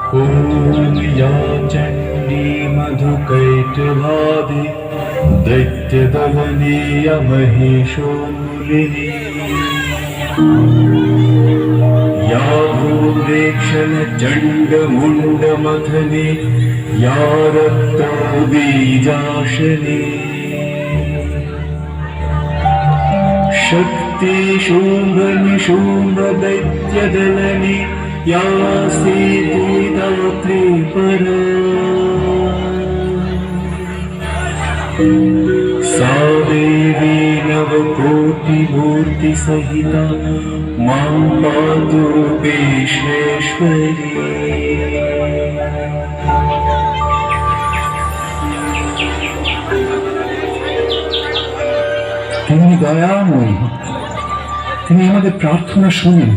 ॐ या चण्डी मधुकैटभादि दैत्यदलने महिषोलिनी या भूरेक्षणचण्डमुण्डमथने या रक्तबीजाशने शक्ति शुम्भनिशुम्भदैत्यदलने या सीतात्री परा सा देवी नवकोटिमूर्तिसहिता मां पातु विश्वेश्वरी। তিনি দয়াময়ী, তিনি আমাদের প্রার্থনা শুনেন,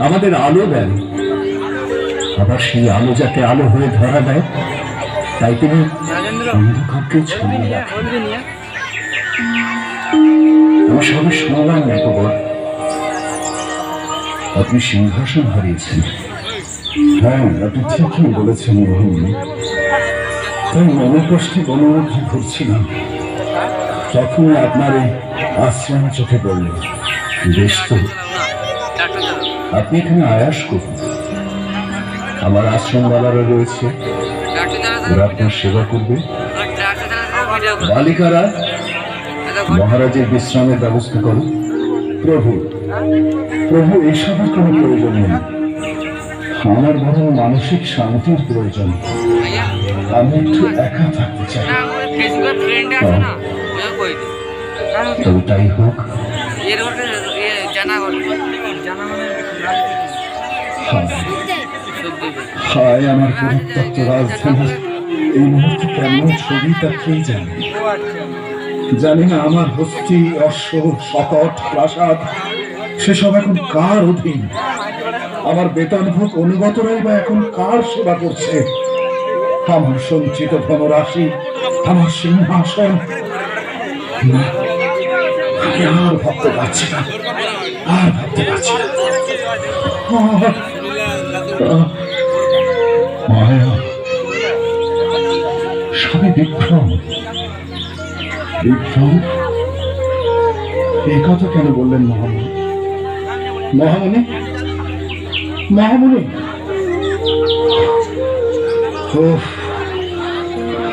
আমাদের আলো দেন। আবার সেই আলো যাতে আলো হয়ে ধরা দেয়, তাই তিনি অন্ধকারকে ছড়িয়ে রাখেন। আমার সবে শুনলাম একবার আপনি সিংহাসন হারিয়েছেন। হ্যাঁ, আপনি ঠিকই বলেছেন মোহিনী। তাই মনে কষ্টে বনমধ্যে ঘুরছিলাম, তখন আপনার এই আশ্রম চোখে পড়ল। বেশ তো, আপনি এখানে আয়াস করুন, আমার আশ্রমওয়ালারা রয়েছে, ওরা আপনার সেবা করবে। বালিকারা মহারাজের বিশ্রামের ব্যবস্থা করো। প্রভু প্রভু এসবের কোনো প্রয়োজন নেই, আমার বরং মানসিক শান্তির প্রয়োজন। আমি একটু একা থাকতে চাই। তবে তাই হোক। হায়, আমার পরিত্যক্ত রাজধানী এই মুহূর্তে কেমন ছবি তাকিয়ে জানি। জানি না আমার হস্তি, অশ্ব, শকট, প্রাসাদ সেসব এখন কার অধীন। আমার বেতনভোগ অনুগতরাই বা এখন কার সেবা করছে। আমার সঞ্চিত ধনরাশি, আমার সিংহাসন, আমি আর ভাবতে পারছি না, আর ভাবতে পারছি না। মায়া, সবই বিভ্রম। বিভ্রম? এই কথা কেন বললেন মহামণি? মহামণি, মহামণি,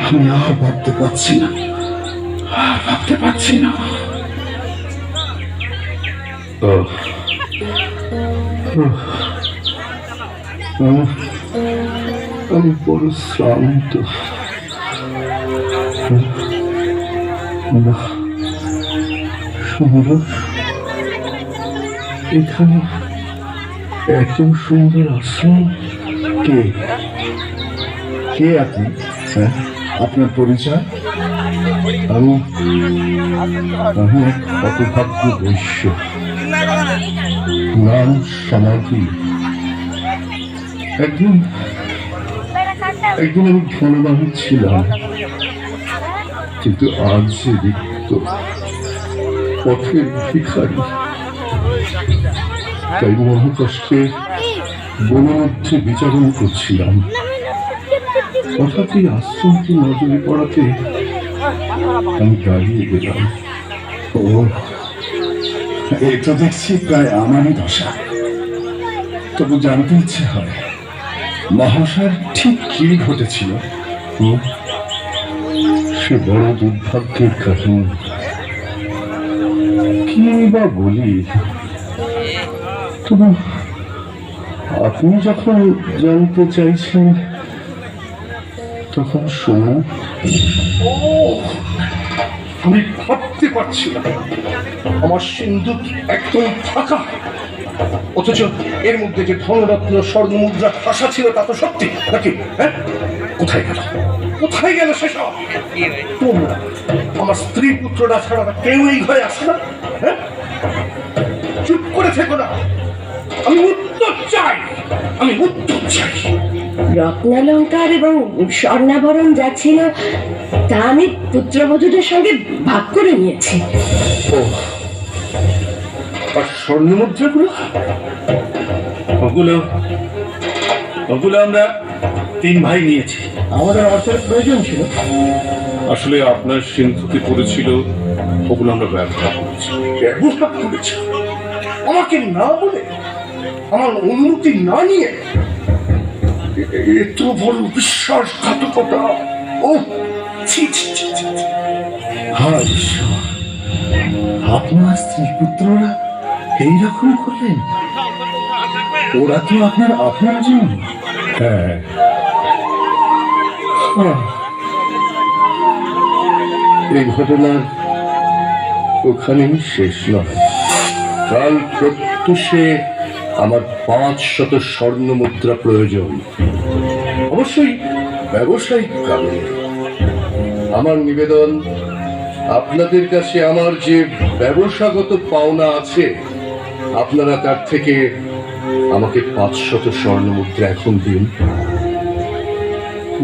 আমি আর ভাবতে পারছি না, আর ভাবতে পারছি না। আমি বড় শ্রান্ত। সুন্দর, এখানে এত সুন্দর আশ্রম। কে কে আপনি? আপনার পরিচয়? আমি এক হতভাগ্য বৈশ্য, নাম সমাধি। একদিন আমি ধনবান ছিলাম, কিন্তু আজ যে রিক্ত, পথের ভিখারি। তাই মনে কষ্টে বনের মধ্যে বিচরণ করছিলাম। হঠাৎ এই আশ্রমটি নজরে পড়াতে আমি দাঁড়িয়ে গেলাম। ও, এই তো দেখছি প্রায় আমারই দশা। তবু জানতে ইচ্ছে হয়, মহাশয়ের ঠিক কি ঘটেছিল? সে বড় দুর্ভাগ্যের কাহিনী। কি বা বলি, তবু আপনি যখন জানতে চাইছেন তখন শুনুন। আমি ভাবতে পারছি না, আমার সিন্ধুক একদম ফাঁকা, অথচ এর মধ্যে যে ধনরত্ন স্বর্ণমুদ্রা আশা ছিল তা তো সত্যি নাকি? হ্যাঁ, কোথায় গেল, কোথায় গেল সেসব? তোমরা, আমার স্ত্রী পুত্ররা ছাড়া কেউ এই ঘরে আসে না? হ্যাঁ, চুপ করে থেকো না, আমি উত্তর চাই, আমি উত্তর চাই। রত্নালঙ্কার এবং স্বর্ণাভরণ যা ছিল তা আমি পুত্রবধূদের সঙ্গে ভাগ করে নিয়েছি। আর স্বর্ণমুদ্রাগুলো, ওগুলো ওগুলো আমরা 3 ভাই নিয়েছি। আমাদের অর্থের প্রয়োজন ছিল। আসলে আপনার সিন্ধুতে পড়েছিল, ওগুলো আমরা ব্যবহার করেছি। ব্যবহার করেছে আমাকে না বলে, আমার অনুমতি না নিয়ে? এত বড় বিশ্বাসঘাতকতা! ও ছি ছি ছি ছি ছি। হায় ঈশ্বর, আপনার স্ত্রী পুত্ররা এইরকম করলেন? ওরা তো আপনার আপনজন। হ্যাঁ, এই ঘটনা ওখানেই শেষ নয়। কাল প্রত্যুষে আমার 500 স্বর্ণ মুদ্রা প্রয়োজন, অবশ্যই ব্যবসায়িক কারণে। আমার নিবেদন, আপনাদের কাছে আমার যে ব্যবসাগত পাওনা আছে, আপনারা তার থেকে আমাকে 500 স্বর্ণ মুদ্রা এখন দিন।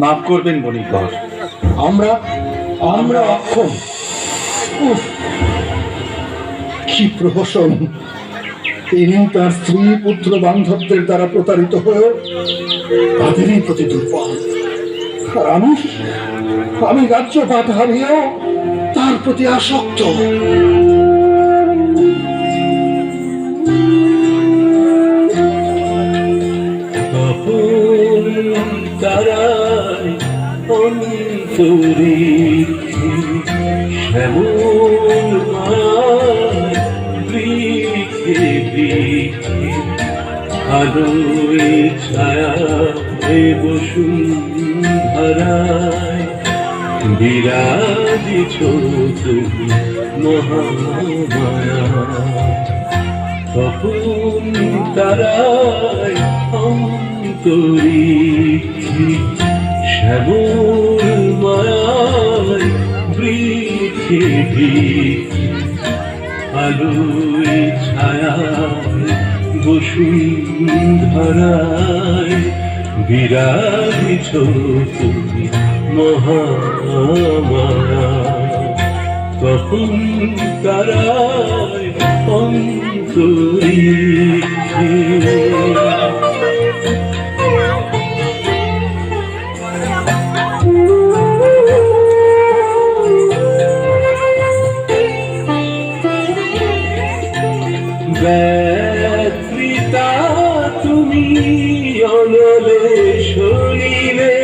মাফ করবেন বণিকর, আমরা আমরা অক্ষম। উফ, কি প্রহসন! তিনি তার স্ত্রী পুত্র বান্ধবদের দ্বারা প্রতারিত হয়ে তাদেরই প্রতি দুর্বল। আর আমি রাজ্যপাট হারিয়েও তার প্রতি আসক্ত। তারায় অন্তরে শ্যামল মায় বৃক্ষে বৃক্ষে আলোয় ছায়া বসুন্ধরায় বিরাজিছ তুমি মহামায়া। তখন তারায় অন্তরিক্ষে শ্যামল মায়ায় বৃক্ষে বৃক্ষে আলোয় ছায়া বসুন্ধরায় বিরাজিছ তুমি মহামায়া। তখন তারায় অন্তরিক্ষে ব্যথিতা তুমি অনলে শরীরে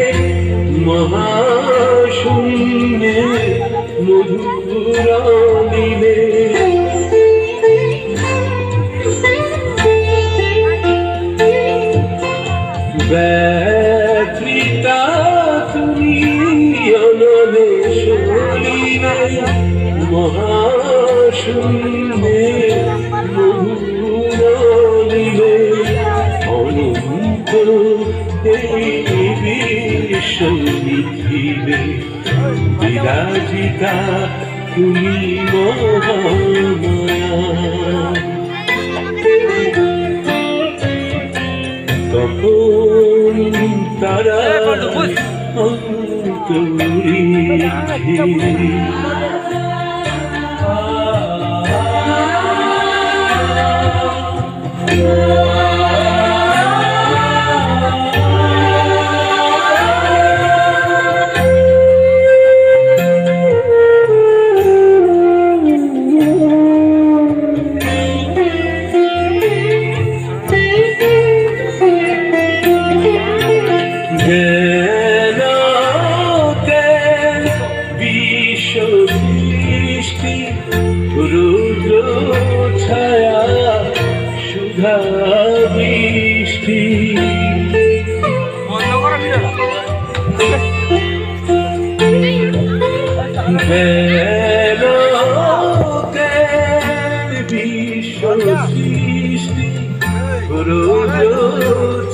মহাশূন্যে মধুর নীলে। ব্যথিতা তুমি অনলে শরীরে মহাশূন্যে মধুরনীলে অনন্ত এই বিশ্বনিধিরে বিরাজিতা তুমি মহামায়া। তখন তারা অন্তরিক্ষে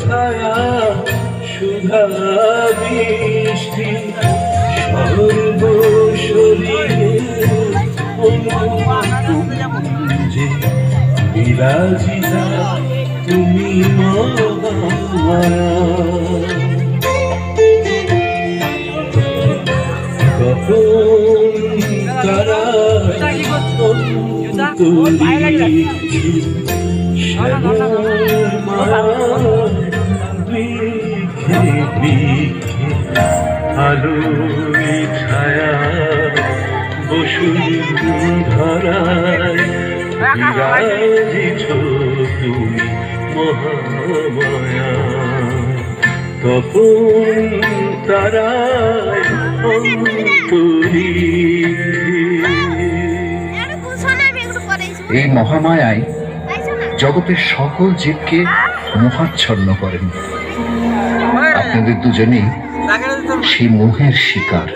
ছায়া সুধা বৃষ্টি সর্বশরীরে বিরাজিতা তুমি মহামায়া। তখন তারা অন্তরিক্ষে শ্যামল মায়া আলোয় ছায়া বসুন্ধরায় বিরাজিছ তুমি মহামায়া তপন তারায় অন্তরী এই মহামায়ায় জগতের সকল জীবকে মোহাচ্ছন্ন করেন। আপনাদের দুজনেই সেই মোহের শিকার।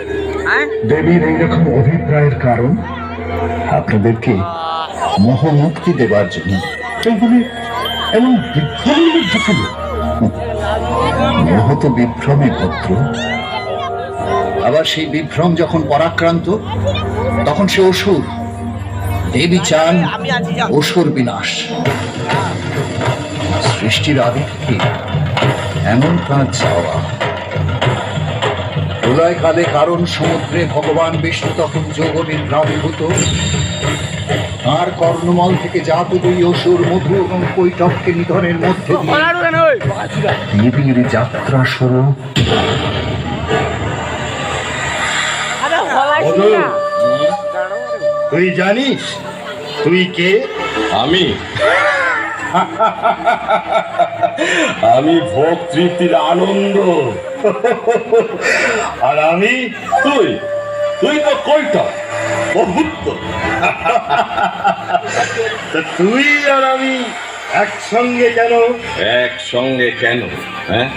দেবীর এইরকম অভিপ্রায়ের কারণ আপনাদেরকে মোহমুক্তি দেবার জন্য। এমন বিভ্রমের মধ্যে ছিল। মোহ তো বিভ্রমে ভদ্র। আবার সেই বিভ্রম যখন পরাক্রান্ত তখন সে অসুর। দেবী চান অসুর বিনাশ। সৃষ্টির আদি থেকে এমন তাঁর চাওয়া। প্রলয়কালে কারণ সমুদ্রে ভগবান বিষ্ণু তখন যোগনিদ্রাভিভূত। তাঁর কর্ণমল থেকে জাত দুই অসুর মধু এবং কৈটবকে নিধনের মধ্যে দিয়ে দেবীর যাত্রা শুরু। তুই জানিস তুই কে? আমি আমি ভোগ তৃপ্তির আনন্দ। আর আমি তুই তুই তো কইটা অভুক্ত। তা তুই আর আমি একসঙ্গে কেন? একসঙ্গে কেন? হ্যাঁ,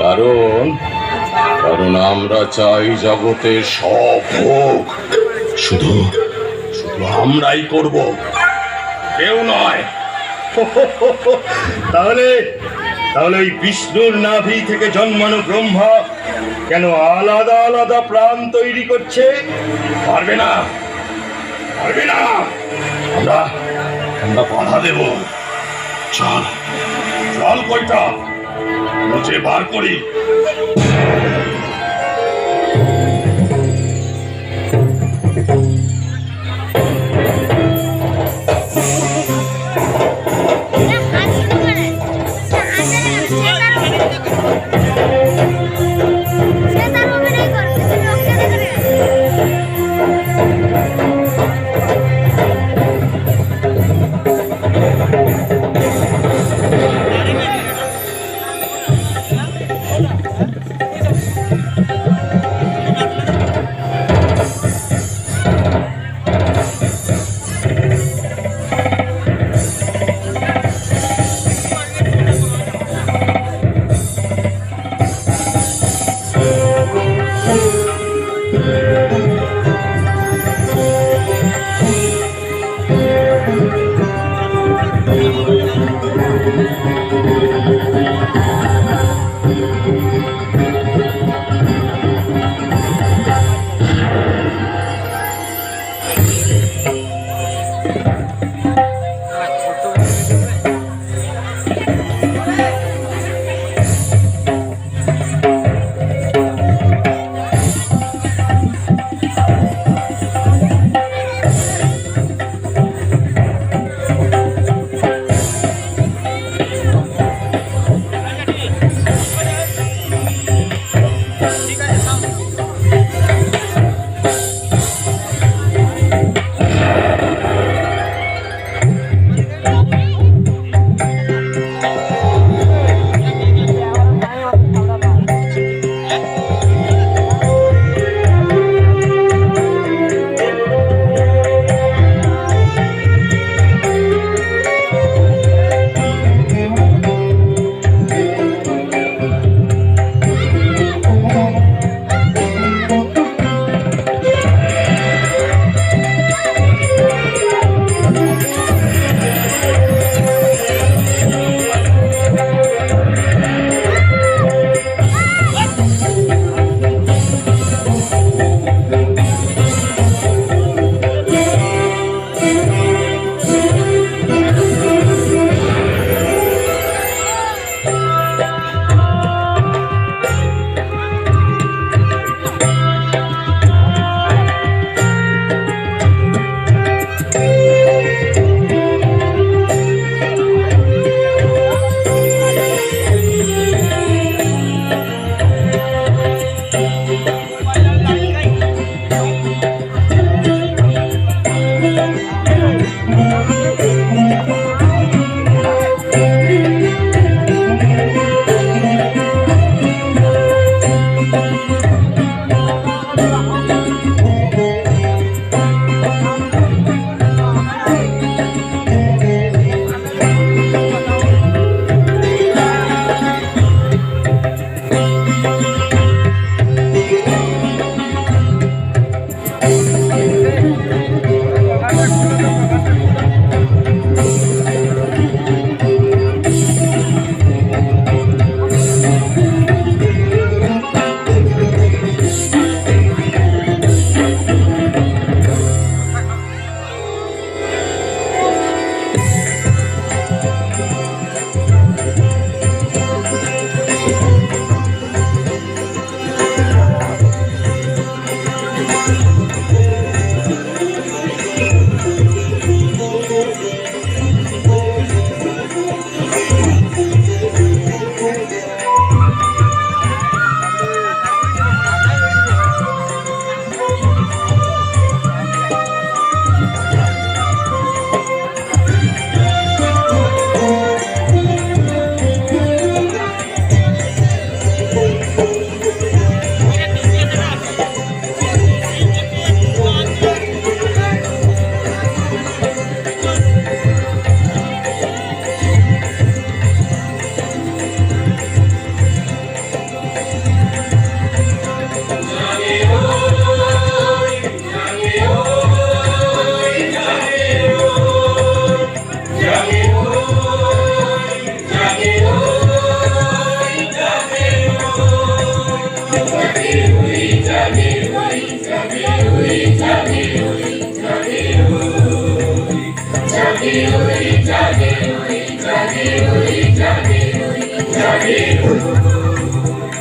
কারণ কারণ আমরা চাই জগতের সব ভোগ শুধু শুধু আমরাই করব, কেউ নয়। তাহলে তাহলে ওই বিষ্ণুর নাভি থেকে জন্মানো ব্রহ্মা কেন আলাদা আলাদা প্রাণ তৈরি করছে? পারবে না, পারবে না। আমরা আমরা বাধা দেব। চল চল কইটা মুছে বার করি।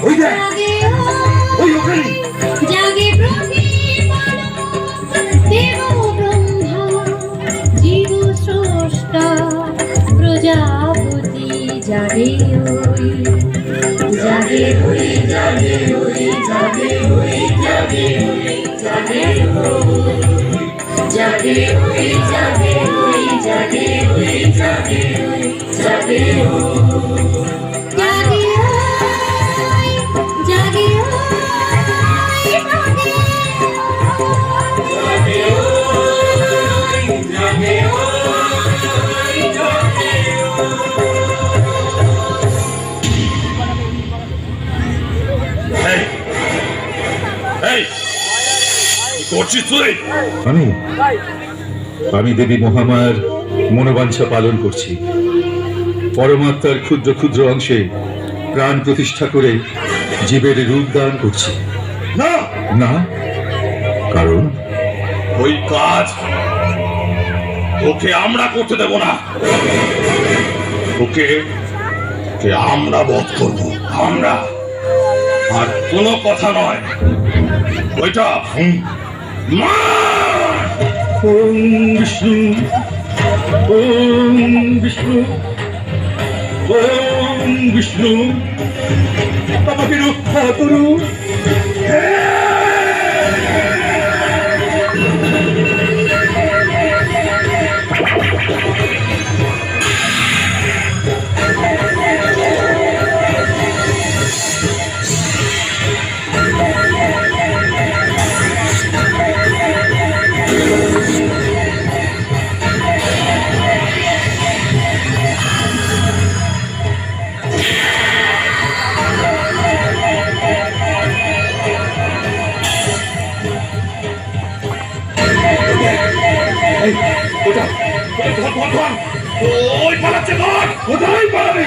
ওই দেখ, ওই ওখানে। জাগে প্রতিপালক দেব ব্রহ্মা জীব স্রষ্টা প্রজাপতি জাগে ওই জাগে ওই জাগে ওই জাগে ওই জাগে ওই জাগে ওই জাগে ওই জাগে ওই জাগে ওই জাগে ওই জাগে আমি দেবী মহামায়ার মনোবাঞ্ছা পালন করছি। পরমাত্মার ক্ষুদ্র ক্ষুদ্র অংশে প্রাণ প্রতিষ্ঠা করে জীবের রূপ দান করছি। না, না, কারণ ওই কাজ ওকে আমরা করতে দেব না। ওকে আমরা বধ করব, আমরা। আর কোনো কথা নয়, ওইটা ওম বিষ্ণু, ওম বিষ্ণু, ওম বিষ্ণু, আমাকে রক্ষা করুন। ওই পালাচ্ছে, কোথায় পালাবি?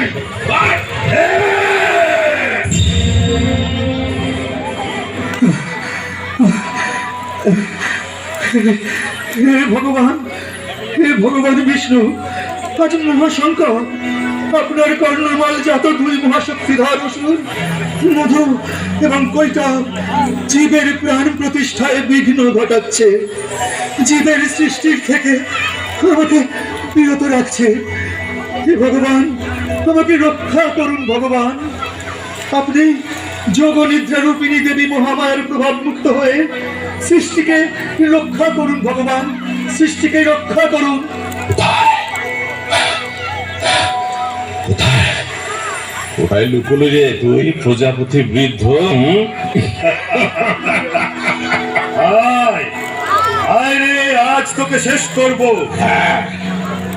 হে ভগবান, হে ভগবান বিষ্ণু, আজ মহাশঙ্কর আপনার কর্ণমাল জাত দুই মহাশক্তিধর অসুর মধু এবং কৈটব জীবের প্রাণ প্রতিষ্ঠায় বিঘ্ন ঘটাচ্ছে, জীবের সৃষ্টির থেকে আমাকে বিরত রাখছে। হে ভগবান, আমাকে রক্ষা করুন ভগবান। আপনি যোগনিদ্রা রূপিণী দেবী মহামায়ার প্রভাব মুক্ত হয়ে সৃষ্টিকে রক্ষা করুন ভগবান, সৃষ্টিকে রক্ষা করুন। কোথায় লুকোলো রে তুই প্রজাপতি বৃদ্ধ? আয় রে, আজ তোকে শেষ করব।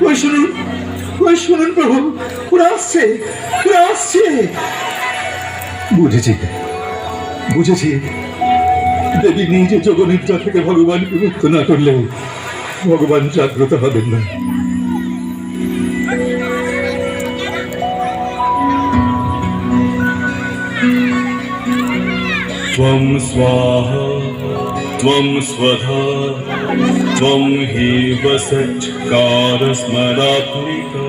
ওই শুনুন, ওই শুনুন প্রভু, ওরা আসছে, ওরা আসছে। বুঝেছি, বুঝেছি। দেবী নিজে যোগনিদ্রা থেকে ভগবানকে মুক্ত না করলে ভগবান জাগ্রত হবেন না। त्वं स्वाहा त्वं स्वधा त्वं हि वसत्कारस्मरात्मिका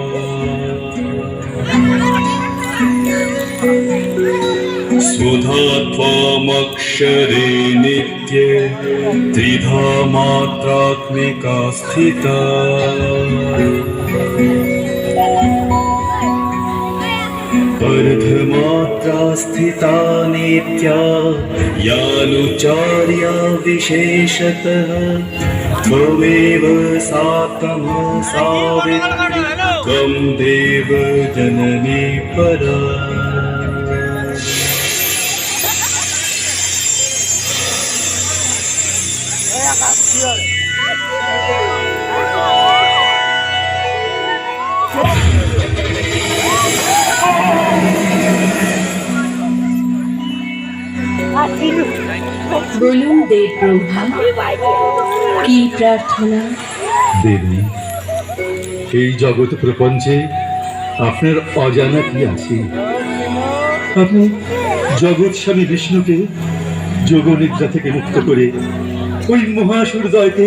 स्वधा त्वामक्षरे नित्ये त्रिधा मात्रात्मिका स्थिता अर्धमात्रा स्थिता नित्या यानुचार्या विशेषतः त्वमेव सातम सावित्रं देव जननी परा। বলুন দেব ব্রহ্মা, কি প্রার্থনা? দেবী, এই জগৎ প্রপঞ্চে আপনার অজানা কি আছে? আপনি জগৎ স্বামী বিষ্ণুকে যোগনিদ্রা থেকে মুক্ত করে ওই মহাসূর্যকে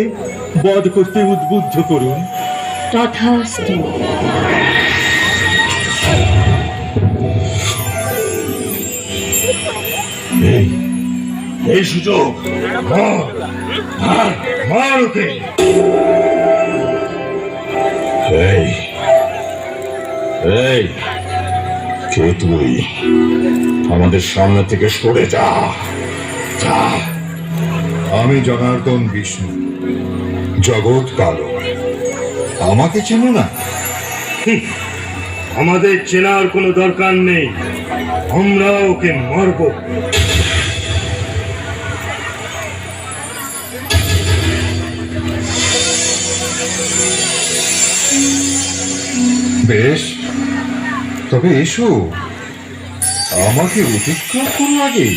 বধ করতে উদ্বুদ্ধ করুন। তথাস্তু। এই সুযোগ, মার ওকে। এই কে তুই? আমাদের সামনে থেকে সরে যা। আমি জনার্দন বিষ্ণু, জগৎ কালো। আমাকে চেনো না? আমাদের চেনার কোনো দরকার নেই, আমরা ওকে মারব। বেশ, তবে এসো, আমাকে অতিক্রম করো আগে।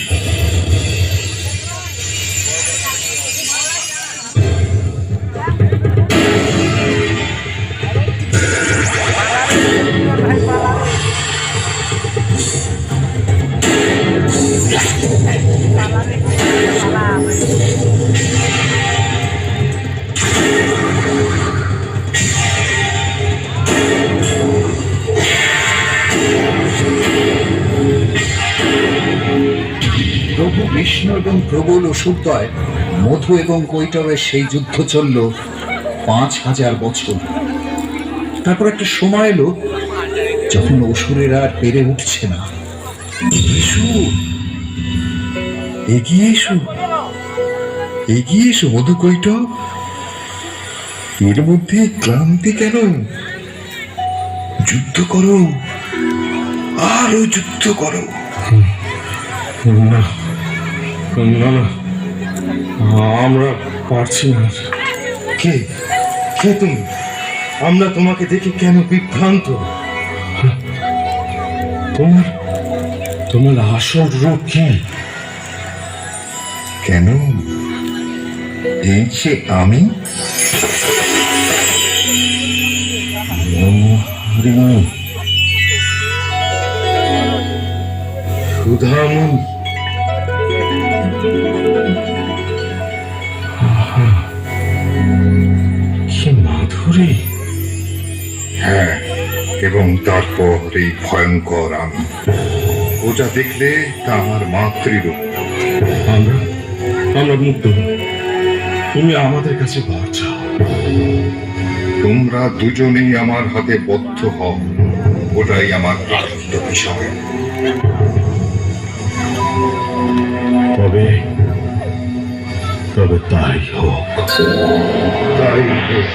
প্রভু বিষ্ণু এবং প্রবল অসুরদ্বয় মধু এবং কৈটবের সেই যুদ্ধ চলল 5000 বছর। তারপর একটা সময় এলো যখন অসুরেরা আর পেরে উঠছে না। এসো, এগিয়ে এসো, এগিয়ে এসো মধু কৈটব। এর মধ্যে ক্লান্তি কেন? যুদ্ধ করো, আরো যুদ্ধ করো। না না না, আমরা পারছি না। কে কে তুমি? আমরা তোমাকে দেখে কেন বিভ্রান্ত? তোমার তোমার আসল রূপ কি? কেন? এই যে আমি। সুধামন, কি মাধুরী! হ্যাঁ, এবং তারপর এই ভয়ঙ্কর আমি। ওটা দেখলে তা আমার মাতৃরূপ। আমরা আমরা মুগ্ধ। তুমি আমাদের কাছে বর চাও। তোমরা দুজনেই আমার হাতে বদ্ধ হও, ওটাই আমার প্রার্থিত বিষয়। তবে তবে তাই হোক। তাই হোক।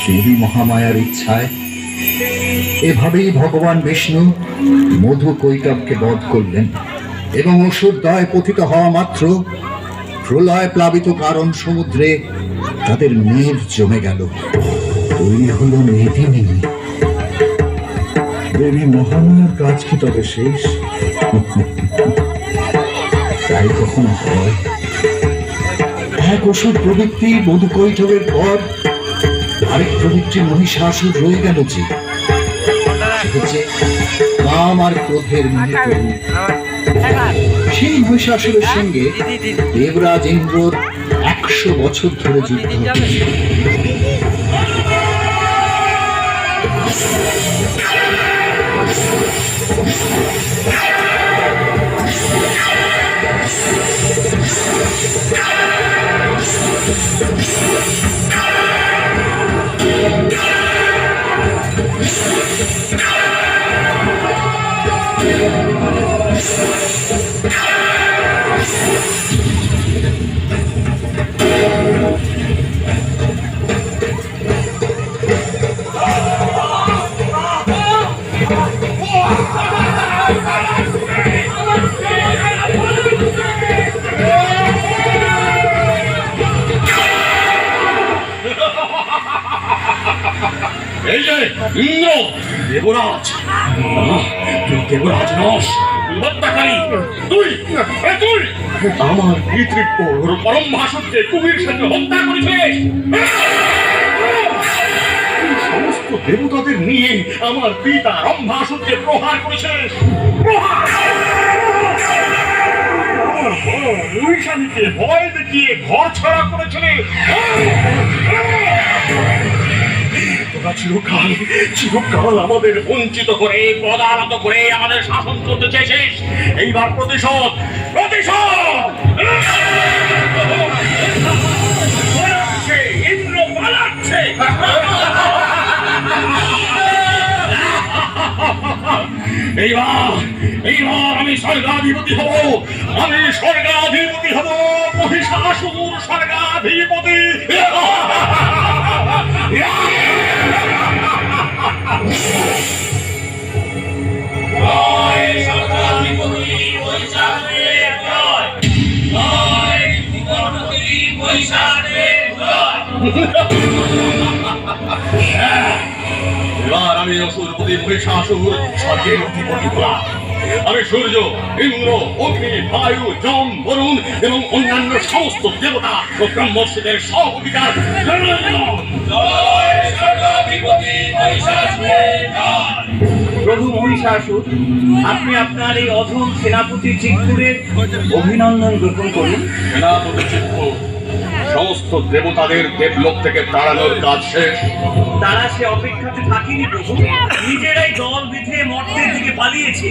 দেবী মহামায়ার ইচ্ছায় এভাবেই ভগবান বিষ্ণু মধু কৈটবকে বধ করলেন, এবং অসুরদ্বয় পতিত হওয়া মাত্র প্রলয় প্লাবিত কারণ সমুদ্রে তাদের মেঘ জমে গেল। তৈরি হলো মেদিনী। দেবী মহামায়ার কাজ কি তবে শেষ? তাই কখনো হয়? এক অসুর প্রবৃত্তি মধু কৈটবের পর আরেক প্রবৃত্তি মহিষাসুর রয়ে গেল যে হচ্ছে কাম আর ক্রোধের মিলিত রূপ। সেই মহিষাসুরের সঙ্গে দেবরাজ ইন্দ্রর 100 বছর ধরে যুদ্ধ। এই যে ইন্দ্র দেবরাজ, তুই দেবরাজ নস, তুই হত্যাকারী। তুই আমার পিতৃব্য পরম ভাসুরকে কুমির সাথে হত্যা করেছিস। সমস্ত দেবতাদের নিয়ে আমার পিতা রম্ভাসুরকে প্রহার করেছিস। আমার বড় মহিষানীকে ভয় দেখিয়ে ঘর ছাড়া করেছিলিস। তোরা চিরকাল আমাদের বঞ্চিত করে পদানত করে আমাদের শাসন করতে চেয়েছিস। এইবার প্রতিশোধ। ইন্দ্র পালাচ্ছে। এইবার আমি স্বর্গাধিপতি হব। মহিষাসুর স্বর্গাধিপতি। এবার আমি অসুরপতি মহিষাসুর স্বর্গের অধিপতি হলাম। আমি সূর্য, ইন্দ্র, অগ্নি, বায়ু, যম, বরুণ এবং অন্যান্য সমস্ত দেবতা ও ব্রহ্মর্ষিদের সব অধিকার। প্রভু মহিষাসুর, আপনি আপনার এই অধম সেনাপতি চিত্তুরের অভিনন্দন গ্রহণ করুন। সেনাপতি চিত্তুর, সমস্ত দেবতাদের দেবলোক থেকে তাড়ানোর কাজ শেষ। তারা সে অপেক্ষাতে থাকিনি প্রভু, নিজেরাই দল বেঁধে মর্তের দিকে পালিয়েছে।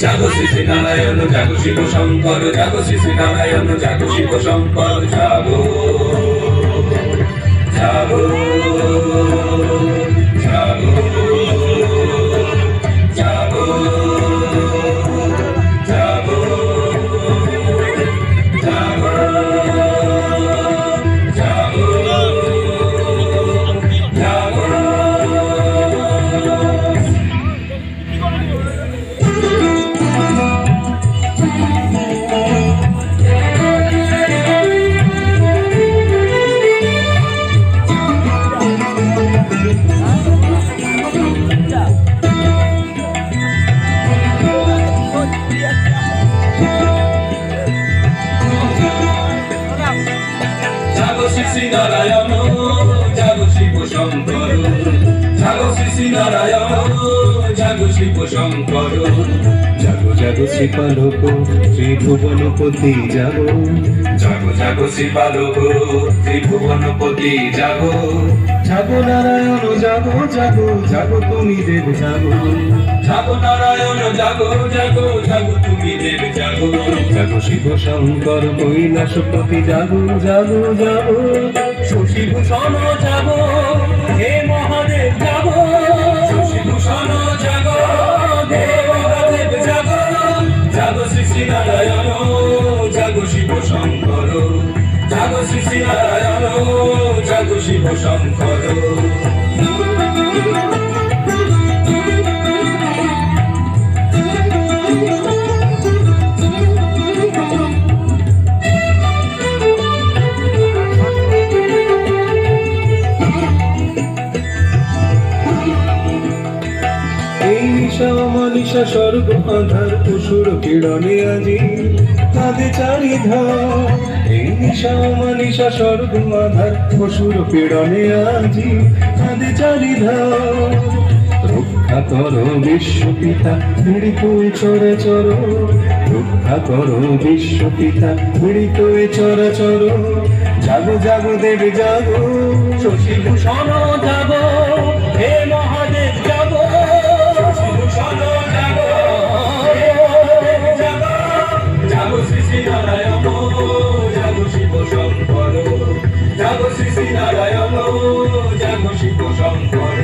জাগো শ্রী নারায়ণ, জাগো শিব শঙ্কর, জাগো শ্রী নারায়ণ, জাগো শিব শঙ্কর, জাগো জাগো জাগো জাগো জাগো জাগো জাগো জাগো। শিব শঙ্কর জাগো জাগো শ্রীপালক ত্রিভুবনপতি জাগো, জাগো জাগো শ্রীপালক ত্রিভুবনপতি জাগো, জাগো নারায়ণ জাগো জাগো জাগো তুমি দেব জাগো, জাগো নারায়ণ জাগো জাগো জাগো তুমি দেব জাগো, জাগো শিব শঙ্কর কৈলাসপতি জাগো জাগো জাগো, শশীভূষণ জাগো হে মহাদেব জাগো, শশীভূষণ জাগো হে মহাদেব জাগো, জাগো শ্রী শ্রী নারায়ণ জাগো শিব শঙ্কর, জাগো শ্রী শ্রী নারায়ণ জাগো শিব শঙ্কর। এই নিশা অমানিশা স্বর্গ আধার অসুর কিরণে আজি কাঁদে চারিধার, এই নিশা অমানিশা স্বর্গ আধার অসুর পীড়নে আজি কাঁদে চারিধার, রক্ষা করো বিশ্বপিতা পীড়িত চরাচর, রক্ষা করো বিশ্বপিতা পীড়িত চরাচর, জাগো জাগো দেবী জাগো, শশীভূষণ জাগো হে মহাদেব জাগো, শশীভূষণ জাগো হে মহাদেব জাগো, জাগো শ্রী শ্রী নারায়ণ জাগো শিব শঙ্কর, জাগো শ্রী শ্রী নারায়ণ জাগো শিব শঙ্কর।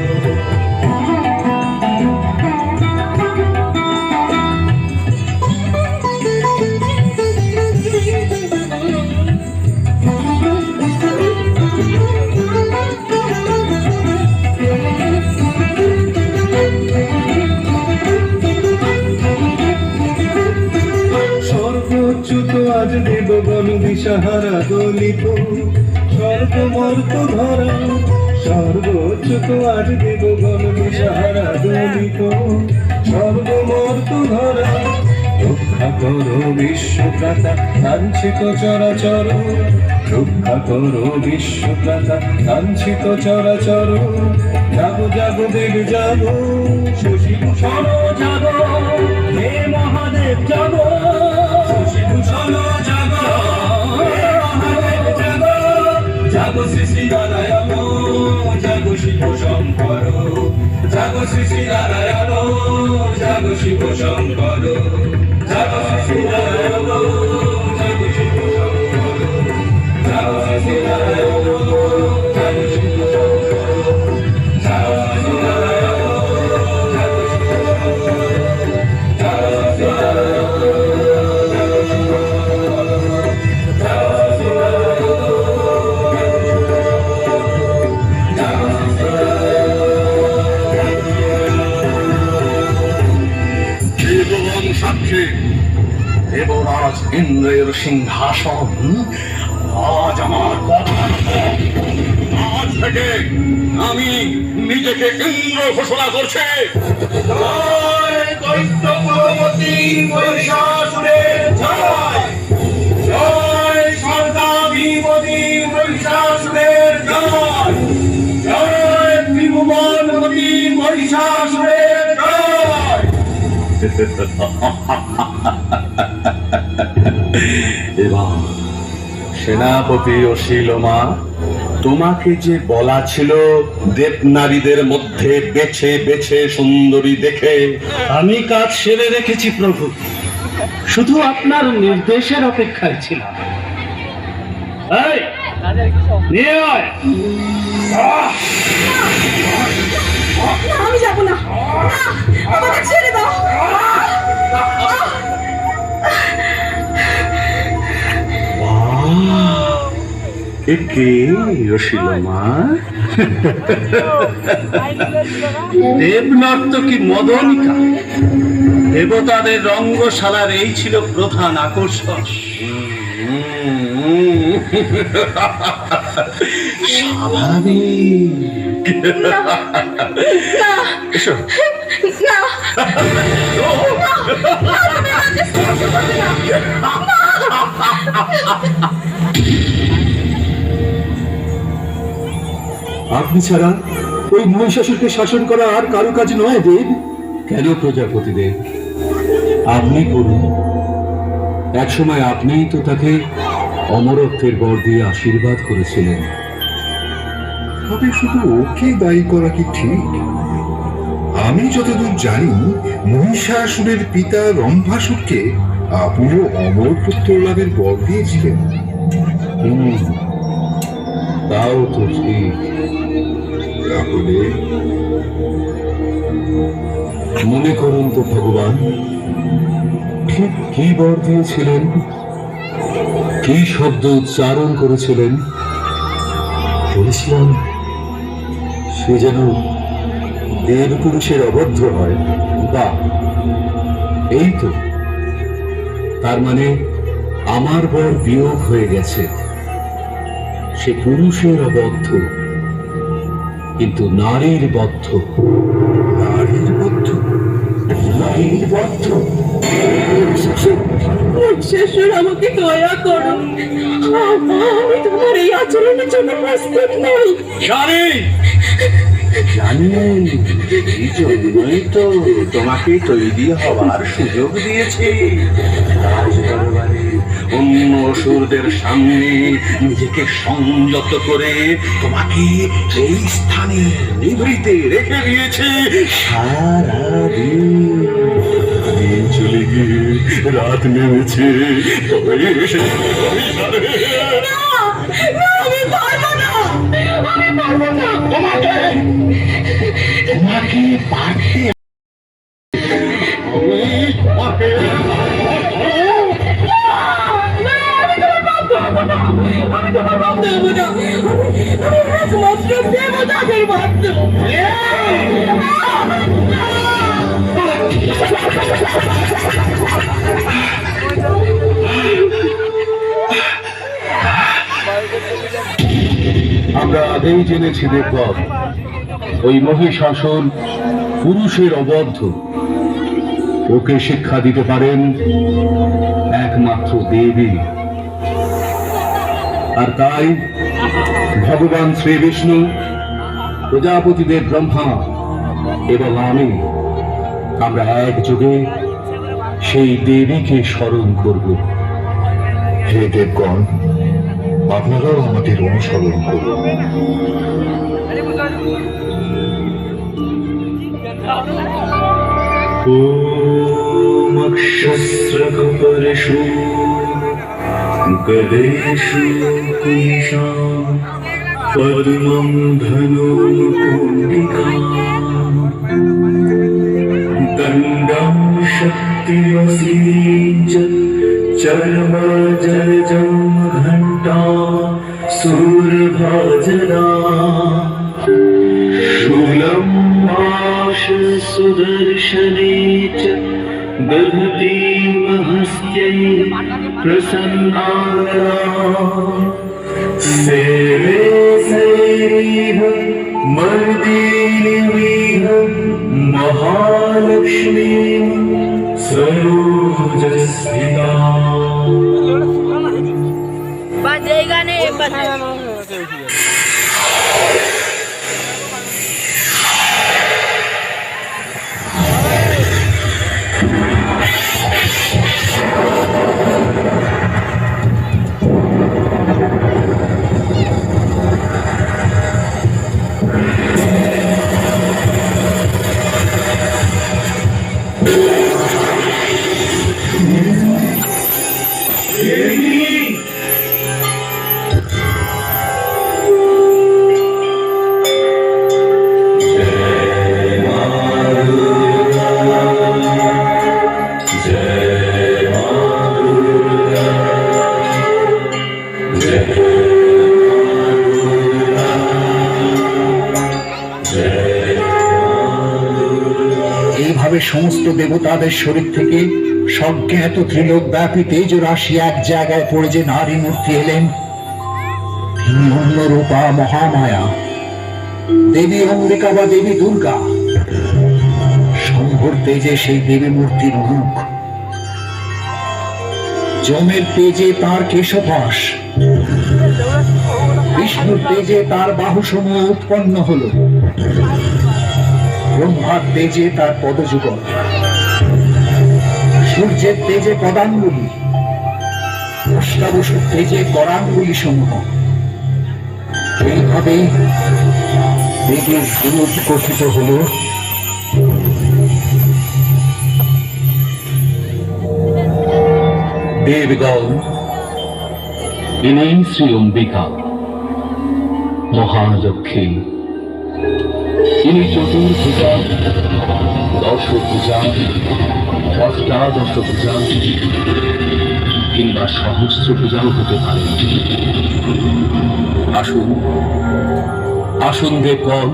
সর্বোচ্যুত আজ দেবগণ দিশাহারা দলিত, স্বর্গমর্ত ধরা, সর্বোচ্যুত আজ দেবগণ দিশাহারা দলিত, স্বর্গমর্ত ধরা, রক্ষা করো বিশ্বপ্রাতা লাঞ্ছিত চরাচর, রক্ষা করো বিশ্বপ্রাতা লাঞ্ছিত চরাচর, জাগো জাগো দেব জাগো, শশীভূষণ জাগো হে মহাদেব জাগো, শশীভূষণ জাগো হে মহাদেব জাগো, জাগো শ্রী শ্রী নারায়ণ জাগো শিব শঙ্কর, জাগো শ্রী শ্রী নারায়ণ জাগো শিব শঙ্কর, জাগো শ্রী শ্রী নারায়ণ জাগো শিব শঙ্কর, জাগো শ্রী শ্রী নারায়ণ জাগো শিব শঙ্কর, জাগো শ্রী শ্রী নারায়ণ জাগো শিব শঙ্কর, জাগো শ্রী শ্রী নারায়ণ জাগো শিব শঙ্কর, জাগো শ্রী শ্রী দেবগণ সাক্ষী, দেবরাজ ইন্দ্রের সিংহাসন আজ আমার কথা। আজ থেকে আমি নিজেকে ইন্দ্র ঘোষণা করছি। জয় দৈত্যপতি মহিষাসুরের জয়, জয় স্বর্গাধিপতি মহিষাসুরের জয়, জয় ত্রিভুবনপতি মহিষাসুরের জয়। এবার সেনাপতি অশিলমা, তোমাকে যে বলা ছিল দেবনারীদের মধ্যে বেছে বেছে সুন্দরী দেখে, আমি কাজ সেরে রেখেছি প্রভু, শুধু আপনার নির্দেশের অপেক্ষায় ছিলাম। এই, নিয়ে আয়। আমি যাবো না, আমাকে ছেড়ে দাও। একে অশিলমা, দেবনর্তকী মদনিকা, দেবতাদের রঙ্গশালার এই ছিল প্রধান আকর্ষণ। স্বাভাবিক। এসো। আপনি ছাড়া ওই মহিষাসুরকে শাসন করা আর কারো কাজ নয় দেব। কেন প্রজাপতিদেব? আপনি করুন। একসময় আপনিই তো তাকে অমরত্বের বর দিয়ে আশীর্বাদ করেছিলেন। তবে শুধু ওকে দায়ী করা কি ঠিক? আমি যতদূর জানি, মহিষাসুরের পিতা রম্ভাসুরকে আপনিও অমর পুত্র লাভের বর দিয়েছিলেন। তাও তো ঠিক। তাহলে মনে করুন তো ভগবান, ঠিক কি বর দিয়েছিলেন, কি শব্দ উচ্চারণ করেছিলেন? বলেছিলাম সে যেন দেব পুরুষের অবদ্ধ হয়। বা এই তো, তার মানে আমার বর বিয়োগ হয়ে গেছে। সে পুরুষের অবদ্ধ, কিন্তু নারীর বদ্ধ। নারীর বদ্ধ? নারীর বদ্ধ? মহিষাসুর, আমাকে দয়া করো, আমি তোমার এই আচরণের জন্য প্রস্তুত নই। জানি, এই জন্যই তো তোমাকে তৈরি হওয়ার সুযোগ দিয়েছি। রাজ দরবারে অন্য অসুরদের সামনে নিজেকে সংযত করে তোমাকে এই স্থানে নিভৃতে রেখে দিয়েছে সারাদিন। দিন চলে গিয়ে রাত নেমেছে, তবে এসে আমি পারবো না, আমি পারবো না। তোমাকে পারতে আমি তোমার বাপ দেবো না, আমি একমাত্র দেবতাদের ভক্ত। আমরা আগেই জেনেছি দেবগণ, ওই মহিষাসুর পুরুষের অবদ্ধ। ওকে শিক্ষা দিতে পারেন একমাত্র দেবী। আর তাই ভগবান শ্রী বিষ্ণু, প্রজাপতিদেব ব্রহ্মা এবং আমরা একযোগে সেই দেবীকে স্মরণ করব। হে দেবগণ, আপনারাও আমাদের অনুসরণ করুন। ॐ अक्षस्रकपरशु गदेषु कुलिशां पद्मं धनुकुण्डिका दण्डं शक्तिमसीच चर्मजलजं घण्टा सूर्भाजना शूलं सुदर्शने च दधतीमहस्त्यै प्रसन्नाया सेवे सैरिह मर्दिनीमिह महालक्ष्मी सरोजस्थिता। बजेगा नहीं এইভাবে সমস্ত দেবতাদের শরীর থেকে সজ্ঞাত ত্রিলোক ব্যাপী তেজ রাশি এক জায়গায় পড়ে যে নারী মূর্তি এলেন, তিনি অন্য রূপা মহামায়া, দেবী অম্বিকা বা দেবী দুর্গা। শম্ভুর তেজে সেই দেবী মূর্তির মুখ, যমের তেজে তার কেশপাশ, বিষ্ণুর তেজে তার বাহুসমূহ উৎপন্ন হল। ব্রহ্মার তেজে তার পদযুগল, সূর্যের তেজে পদাঙ্গুলি, অষ্টাবসুর তেজে করাঙ্গুলি সমূহ। এইভাবেই বেগের গুরুত কথিত হল। দেবগণ, ইনি শ্রী অম্বিকা মহালক্ষ্মী। ইনি চতুর্ভুজা, দশভুজা, অষ্টাদশ পূজা কিংবা সহস্র পূজাও হতে পারে। আসুন আসুন দেবগণ,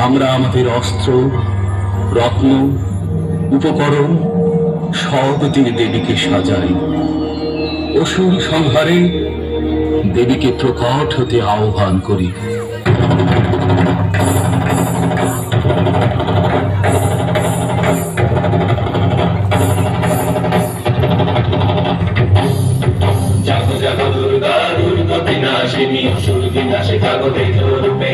আমরা আমাদের অস্ত্র, রত্ন, উপকরণ সব দিয়ে দেবীকে সাজাই। অসুর সংহারে দেবীকে প্রকট হতে আহ্বান করি। জাগো জাগো দুর্গা দুর্গতি নাশিনী অসুর বিনাশে জাগো তেজ রূপে।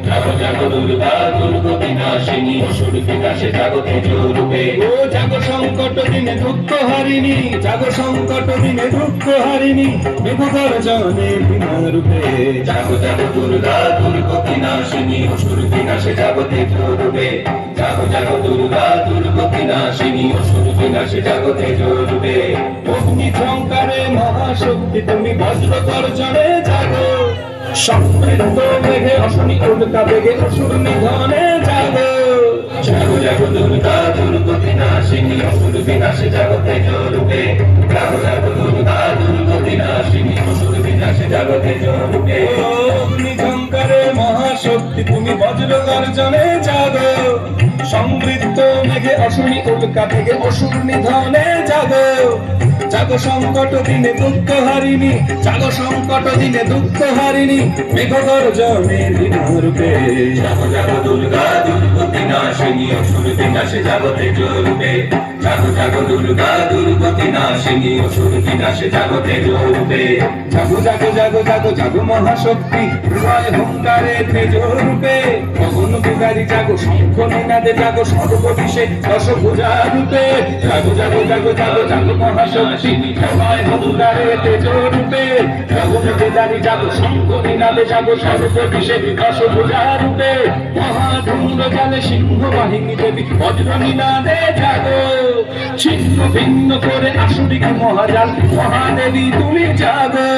জাগো জাগো দুর্গা দুর্গতি নাশিনী অসুর বিনাশে জাগো তেজ রূপে। ও জাগো সংকট দিনে দুঃখ হারিণী, জাগো সংকট দিনে দুঃখ হারিণী, মেঘধর জনে বিনা রূপে। জাগো জাগো দুর্গা দুর্গতি নাশিনী অসুর বিনাশে জাগো তেজ রূপে। জাগো জাগো দুর্গা দুর্গতি নাশিনী অসুর বিনাশে জাগো তেজ রূপে। অগ্নি ঝঙ্কারে মহাশক্তি তুমি বজ্র গর্জনে জাগো, সমৃদ্ধ মেঘে অশনি উল্কা বেগে অসুর নিধনে জাগো। জাগো জাগো দুর্গা দুর্গতি নাশিনী অসুর বিনাশে জাগো তেজ রূপে। জাগো জাগো দুর্গা দুর্গতি নাশিনী অসুর বিনাশে জাগো তেজ রূপে। অগ্নি ঝঙ্কারে মহাশক্তি তুমি বজ্র গর্জনে জাগো, সমৃদ্ধ মেঘে অশনি উল্কা বেগে অসুর নিধনে জাগো। জাগো সংকট দিনে দুঃখ হারিণী, জাগো সংকট দিনে দুঃখ হারিণী, মেঘ গর্জনে বিনা রূপে। জাগো জাগো দুর্গা দুর্গতি নাশিনী অসুর বিনাশে জাগো তেজ রূপে। জাগো জাগো দুর্গা দুর্গতি নাশিনী অসুর বিনাশে জাগো তেজ রূপে। জাগো জাগো জাগো জাগো জাগো মহাশক্তি প্রলয় হুঙ্কারে তেজ রূপে। গগন বিহারী জাগো শঙ্খ নিনাদে জাগো সর্ববিষে দশভুজা রূপে। জাগো জাগো জাগো জাগো জাগো মহাশক্তি প্রলয় হুঙ্কারে তেজ রূপে। গগন বিহারী জাগো শঙ্খ নিনাদে জাগো সর্ববিষে দশভুজা রূপে। মহাধুম্র জালে সিংহ বাহিনী দেবী বজ্র নিনাদে জাগো, ছিন্ন ভিন্ন করে আসুরিক মহাজাল মহাদেবী তুমি জাগো।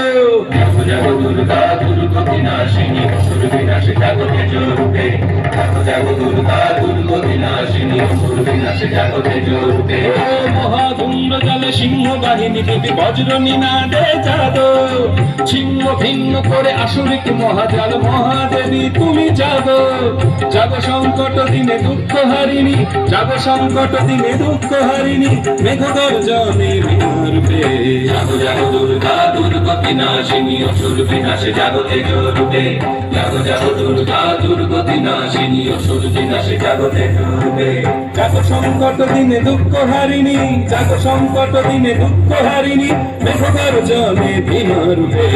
জাগো জাগো দুর্গা দুর্গতি নাশিনী অসুর বিনাশে জাগো তেজ রূপে। জাগো জাগো দুর্গা দুর্গতি নাশিনী অসুর বিনাশে জাগো তেজ রূপে। ও মহাধুম্র জালে সিংহ বাহিনী দেবী বজ্র নিনাদে জাগো, ছিন্ন ভিন্ন করে আসুরিক মহাজাল মহাদেবী তুমি জাগো। জাগো সংকট দিনে দুঃখ হারিণী, জাগো সংকট দিনে দুঃখ হারিণী, মেঘ গর্জনে বিনা রূপে। জাগো জাগো দুর্গা দুর্গতি নাশিনী অসুর বিনাশে জাগো তেজ রূপে। জাগো জাগো দুর্গা দুর্গতি নাশিনী অসুর বিনাশে জাগো তেজ রূপে। জাগো সংকট দিনে দুঃখ হারিণী, জাগো সংকট দিনে দুঃখ হারিণী, মেঘ গর্জনে বিনা রূপে।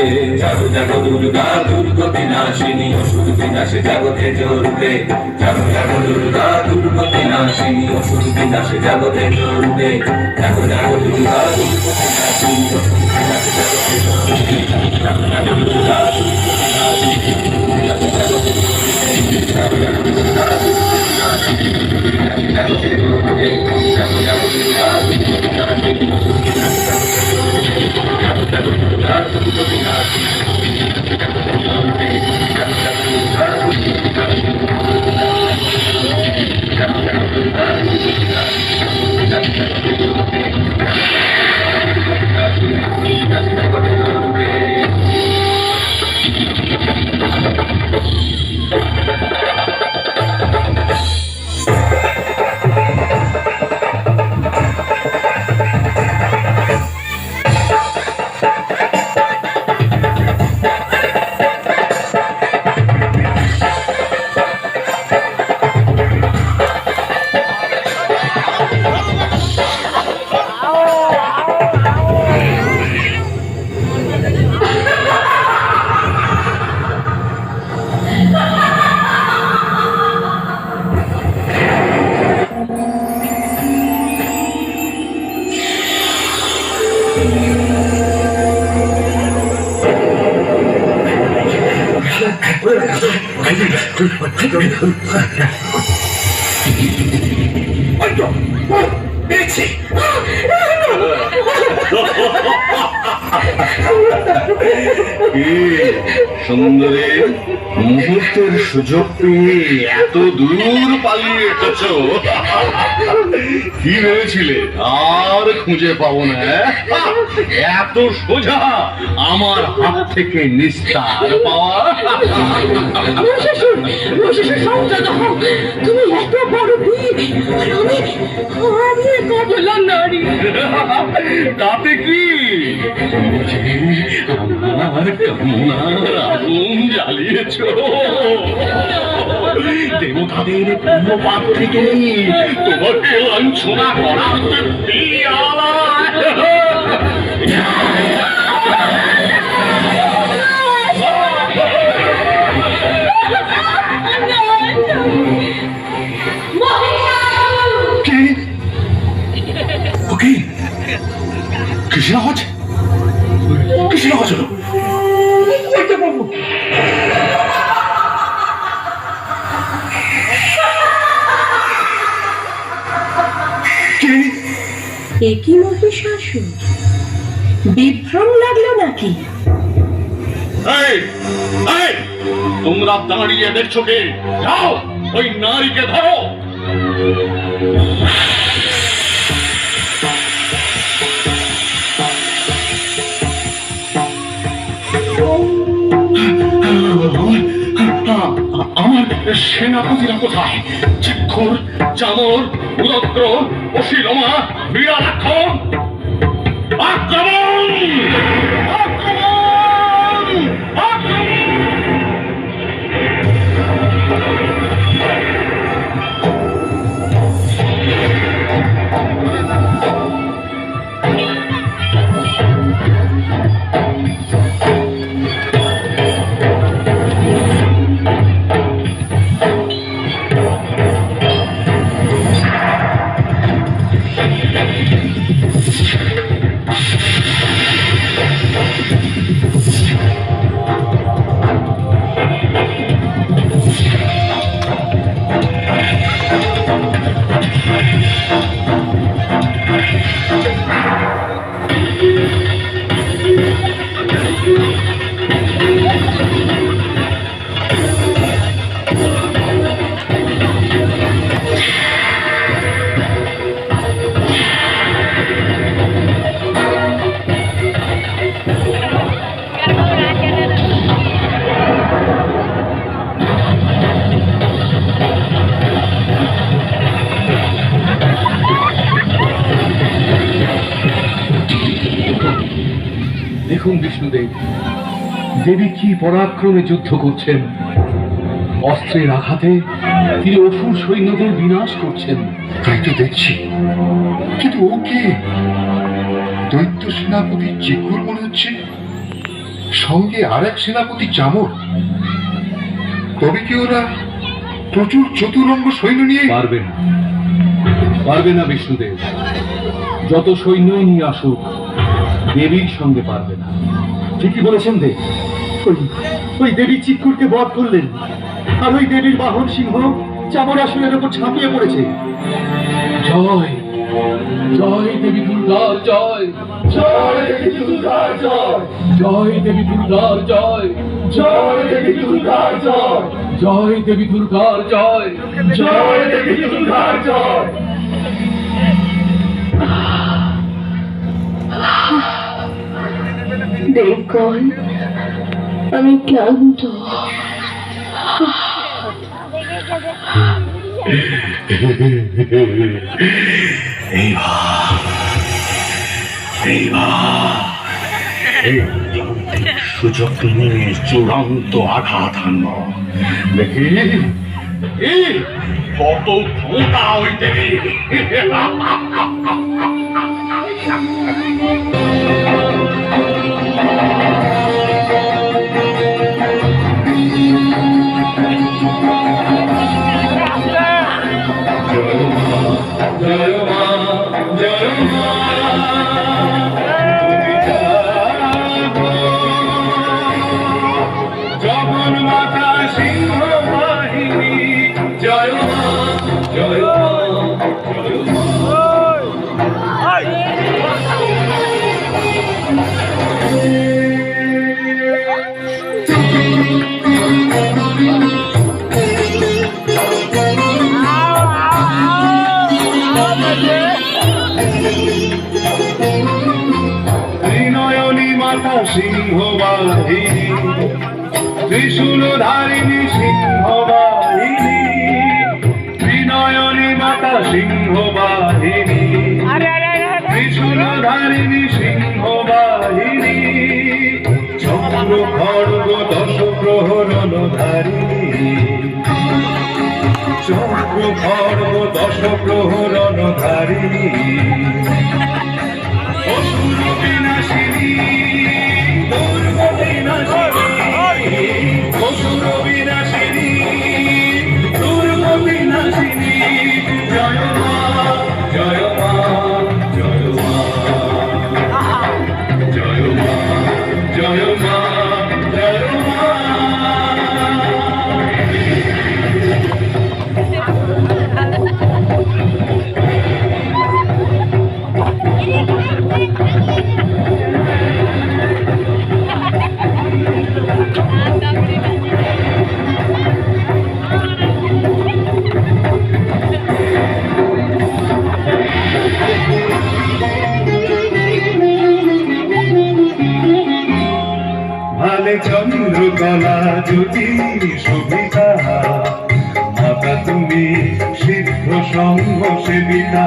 জাগো জাগো দুর্গা দুর্গতি নাশিনী অসুর বিনাশে জাগো তেজ রূপে। জাগো জাগো দুর্গা দুর্গতি নাশিনী অসুর বিনাশে জাগো তেজ রূপে। জাগো জাগো দুর্গা দুর্গতি নাশিনী অসুর বিনাশে জাগো তেজ রূপে। জাগো জাগো দুর্গা দুর্গতি নাশিনী অসুর বিনাশে জাগো তেজ রূপে। জাগো জাগো দুর্গা দুর্গতি নাশিনী অসুর বিনাশে জাগো তেজ রূপে। জাগো জাগো দুর্গা দুর্গতি নাশিনী অসুর বিনাশে জাগো তেজ রূপে। জাগো জাগো দুর্গা দুর্গতি নাশিনী অসুর বিনাশে জাগো তেজ রূপে। জাগো জাগো দুর্গা দুর্গতি নাশিনী জাগো জাগো দুর্গা দুর্গতি নাশিনী অসুর বিনাশে জাগো তেজ রূপে। ওই তো, পেয়েছি। সুন্দরী, মুহূর্তের সুযোগ পেয়ে এত দূর পালিয়ে এসেছ, কি ভেবেছিলে আর খুঁজে পাবো না? এত সোজা আমার হাত থেকে নিস্তার পাওয়া? তুমি এত বড় বীর, আর আমি এক অবলা নারী। তাতে কি? আমার কামনার আগুন জ্বালিয়েছ। দেবতাদের পূর্ণপাত থেকে তোমাকে লাঞ্ছনা করার তৃপ্তি আলাদা। ওকে, কিসের আওয়াজ? কিসের আওয়াজ হলো? বাবু, কে? একই মহিষাসুর, বিভ্রম লাগলো নাকি? এই, এই, তোমরা দাঁড়িয়ে দেখছো কে? যাও, ওই নারীকে ধরো। আমার সেনাপতিরা কোথায়? চিক্ষুর, চামর, উদগ্র, অশিলমা, বিরালাক্ষ, আক্রমণ! আক্রমণ! আক্রমণ! দেখুন বিষ্ণুদেব, দেবী কি পরাক্রমে যুদ্ধ করছেন। অস্ত্রের আঘাতে তিনি অসুর সৈন্যদের বিনাশ করছেন। তাই তো দেখছি, কিন্তু ও কে? দৈত্য সেনাপতি চিকুর মনে হচ্ছে, সঙ্গে আরেক সেনাপতি চামর। তবে কি ওরা প্রচুর চতুরঙ্গ সৈন্য নিয়ে? পারবে না, পারবে না বিষ্ণুদেব। যত সৈন্যই নিয়ে আসুক, দেবীর সঙ্গে পারবে না। ঠিকই বলেছেন দেব। ওই দেবী চিৎকুরকে বধ করলেন, আর ওই দেবীর বাহন সিংহ চামরাসুরের উপর ঝাঁপিয়ে পড়েছে। জয় জয় দেবী দুর্গার জয়, জয় দেবী দুর্গার জয়, জয় দেবী দুর্গার জয়, জয় দেবী দুর্গার জয়, জয় দেবী দুর্গার জয়, জয় দেবী দুর্গার জয়। দেবগণ, আমি ক্লান্ত। সুযোগ নিয়ে চূড়ান্ত আঘাত হানব। দেখি কত ক্ষমতা ওই দেবী। জগন্মাতা সিংহ বাহিনী ত্রিনয়নী মাতা সিংহবাহিনী, ত্রিশূলধারিণী সিংহবাহিনী, ত্রিনয়নী মাতা সিংহবাহিনী, ত্রিশূলধারিণী সিংহবাহিনী, চক্র খড়গ দশ প্রহরণধারিণী, চক্র খড়গ দশ প্রহরণধারিণী, অসুর বিনাশিনী, দুর্গ বিনাশিনী, অসুর বিনাশিনী, দুর্গ বিনাশিনী, জয় মা, জয় মা, জয় মা, জয় মা, জয় মা, জয় মা। ভালে চন্দ্রকলা জ্যোতি সুবিধা, মাতা তুমি সিদ্ধ সংঘ সেবিতা।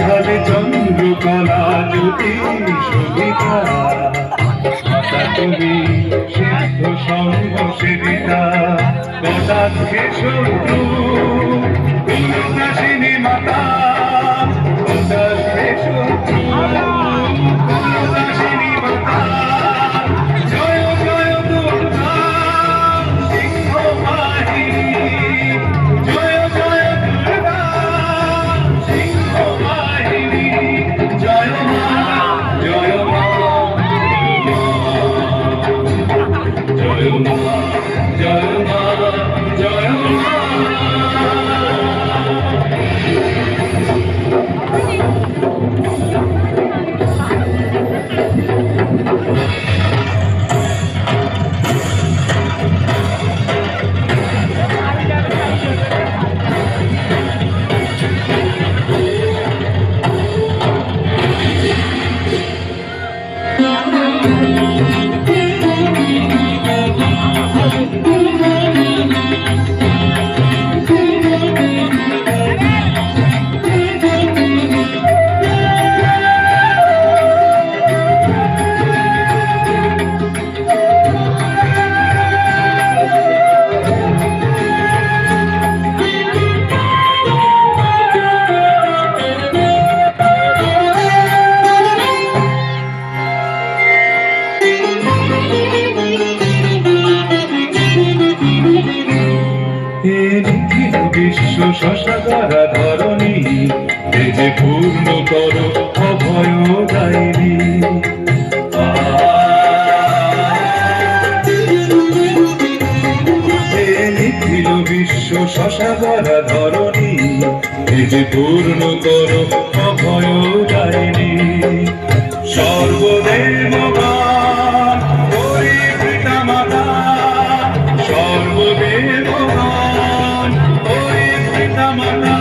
ভালে চন্দ্রকলা জ্যোতি সুবিধা, মাতা তুমি সিদ্ধ সংঘ সেবিতা। কটাক্ষে শত্রু উন্নতাসিনী মাতা, কটাক্ষে শত্রু উন্নতাসিনী মাতা। জয় জয় দুর্গা সিংহবাহিনী, জয় জয় দুর্গা সিংহবাহিনী, জয় মা, জয় মা, জয় মা, জয় মা, জয় মা। বিশ্ব শশাধারা ধরণী, এ যে পূর্ণ কর অভয় দায়িনী। নিখিল বিশ্ব শশাধারা ধরণী, এ যে পূর্ণ কর অভয় দায়িনী। সর্বদেবগণ পরিবৃতা মাতা, সর্বদেবগণ পরিবৃতা মাতা।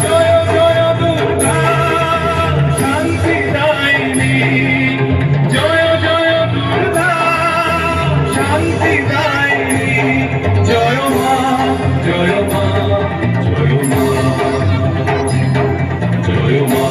জয় জয় দুর্গা শান্তিদায়িনী, জয় জয় দুর্গা শান্তিদায়িনী। জয় মা, জয় মা, জয় মা, জয় মা,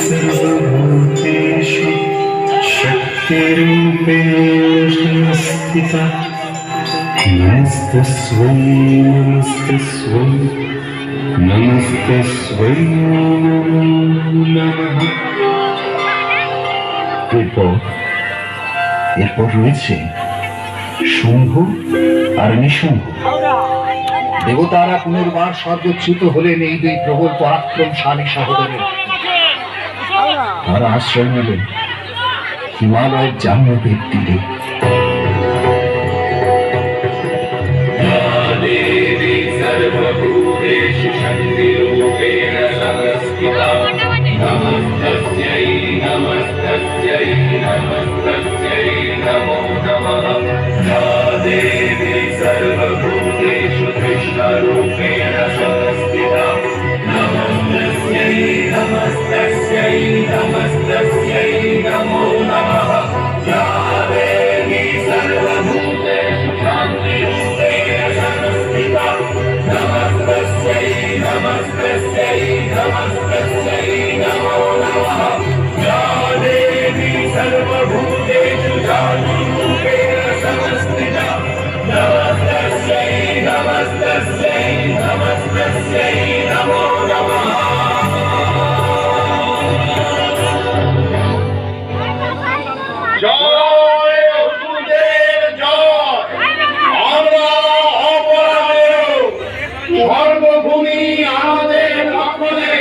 सर्वभूतेषु शक्तिरूपेण स्थिता नमस्तस्मै नमस्तस्मै नमस्तस्मै नमः। এরপর রয়েছে শুম্ভ আর নিশুম্ভ। দেবতারা পুনর্বার স্বর্গচ্যুত হলেন এই দুই প্রবল পরাক্রমশালী সহোদরের। তারা আশ্রয় নিলেন হিমালয়ের জাহ্নবীর তীরে। দেবী সর্বভূতেষু শক্তিরূপেণ সংস্থিতা নমস্তস্यै নমস্তস্यै নমস্তস্यै নমো নমঃ। দেবী সর্বভূতেষু কৃষ্ণরূপেণ সংস্থিতা নমস্তস্यै নমস্তস্यै নমস্তস্यै নমো নমঃ। দেবী সর্বভূতেষু শান্তিরূপেণ সংস্থিতা নমস্তস্यै নমস্তস্यै নমস্তস্यै নমো নমঃ। দেবী সর্বভূতেষু জাতিরূপেণ সংস্থিতা নমস্তস্यै নমস্তস্यै নমস্তস্यै নমো নমঃ। জয় অসুরদের জয়। আমরা অপরাধেয়, সর্বভূমি আমাদের দখলে।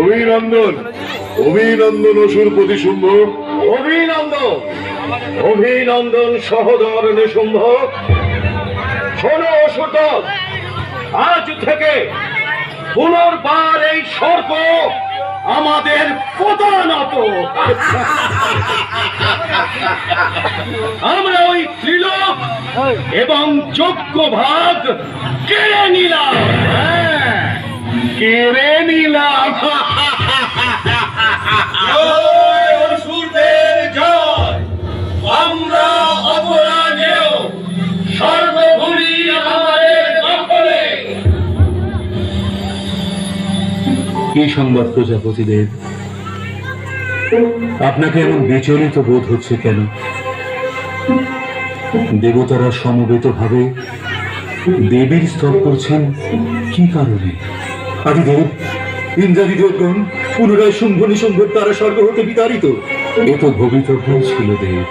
অভিনন্দন অভিনন্দন অসুরপতি শুম্ভ। অভিনন্দন অভিনন্দন সহোদর নিশুম্ভ। শোনো অসুরদল, আজ থেকে পুনর্বার এই স্বর্গ আমাদের প্রধানত। আমরা ওই ত্রিলোক এবং যোগ্য ভাগ কেড়ে নিলাম। কেড়ে নিলাম। জয় অসুরদের জয়। আমরা অপরাধেয়, সর্বভূমি আমাদের দখলে। কি সংবাদ প্রজাপতিদের? আপনাকে এমন বিচলিত বোধ হচ্ছে কেন? দেবতারা সমবেত ভাবে দেবীর স্তব করছেন কি কারণে? আদিদেব, ইন্দ্রাদি দেবগণ পুনরায় শুম্ভ নিশুম্ভের দ্বারা স্বর্গ হতে বিতাড়িত। এ তো ভবিতব্য ছিল দেব।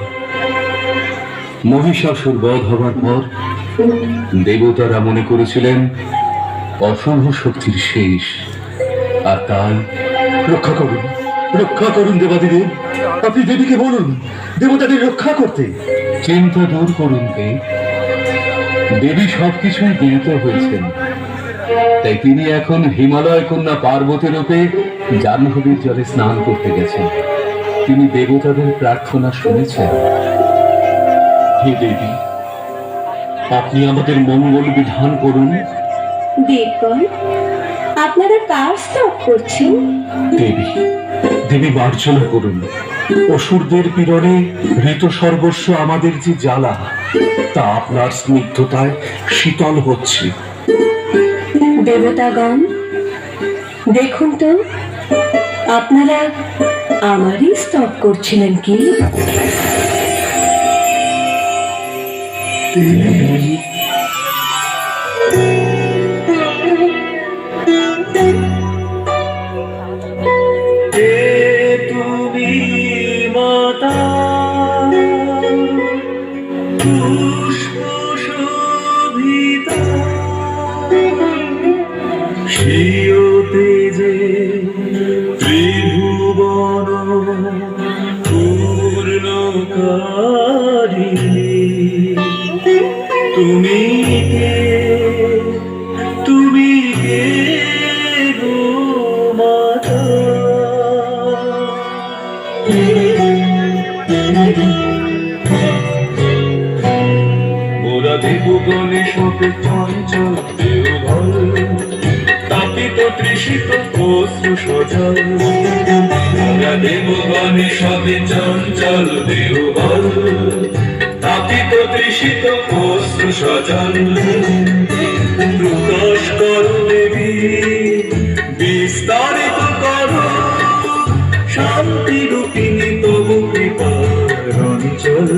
মহিষাসুর বধ হবার পর দেবতারা মনে করেছিলেন অশুভ শক্তির শেষ, আর তাই রক্ষা করুন দেবাদিদেব। আপনি দেবীকে বলুন দেবতাদের রক্ষা করতে। চিন্তা দূর করুন দেব। দেবী সবকিছুই গৃহীত হয়েছেন, তাই তিনি এখন হিমালয় কন্যা পার্বতী রূপে জাহ্নবীর জলে স্নান করতে গেছেন। তিনি দেবতাদের প্রার্থনা শুনেছেন। হে দেবী, আপনি আমাদের মঙ্গল বিধান করুন। দেবগণ, আপনারা কার স্তব করছেন? দেবী দেবী মার্জনা করুন। অসুরদের পীড়নে ঋত সর্বস্ব আমাদের যে জ্বালা, তা আপনার স্নিগ্ধতায় শীতল হচ্ছে। দেবতাগণ, দেখুন তো, আপনারা আমারই স্তব করছিলেন কি? তুমি মাতা পুষ্প শোভিতা স্বীয় তেজে ত্রিভুবন পূর্ণকারিণী। তুমি কে গো মাতা? মোরা দেবগণে সবে চঞ্চল দেওঘর, তাপিত তৃষিত অশ্রু সজল। মোরা দেবগণে সবে চঞ্চল দেওঘর, তাপিত তৃষিত বৃষ্টিত অশ্রু সজল প্রকাশ করো দেবী, বিস্তারিত করো শান্তি রূপিণী তবু কৃপার অঞ্চল।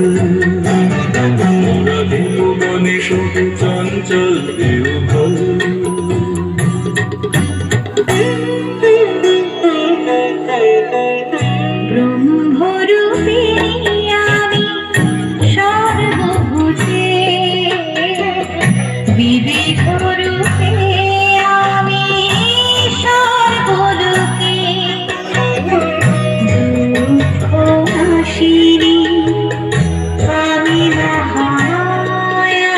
মোরা দিও মনে শুধু চঞ্চল দেওঘর। ব্রহ্মরূপিণী আমি সর্বভূতে, বিবিধ রূপে আমি সর্বলোকে। দুঃখ নাশিনী আমি মহামায়া,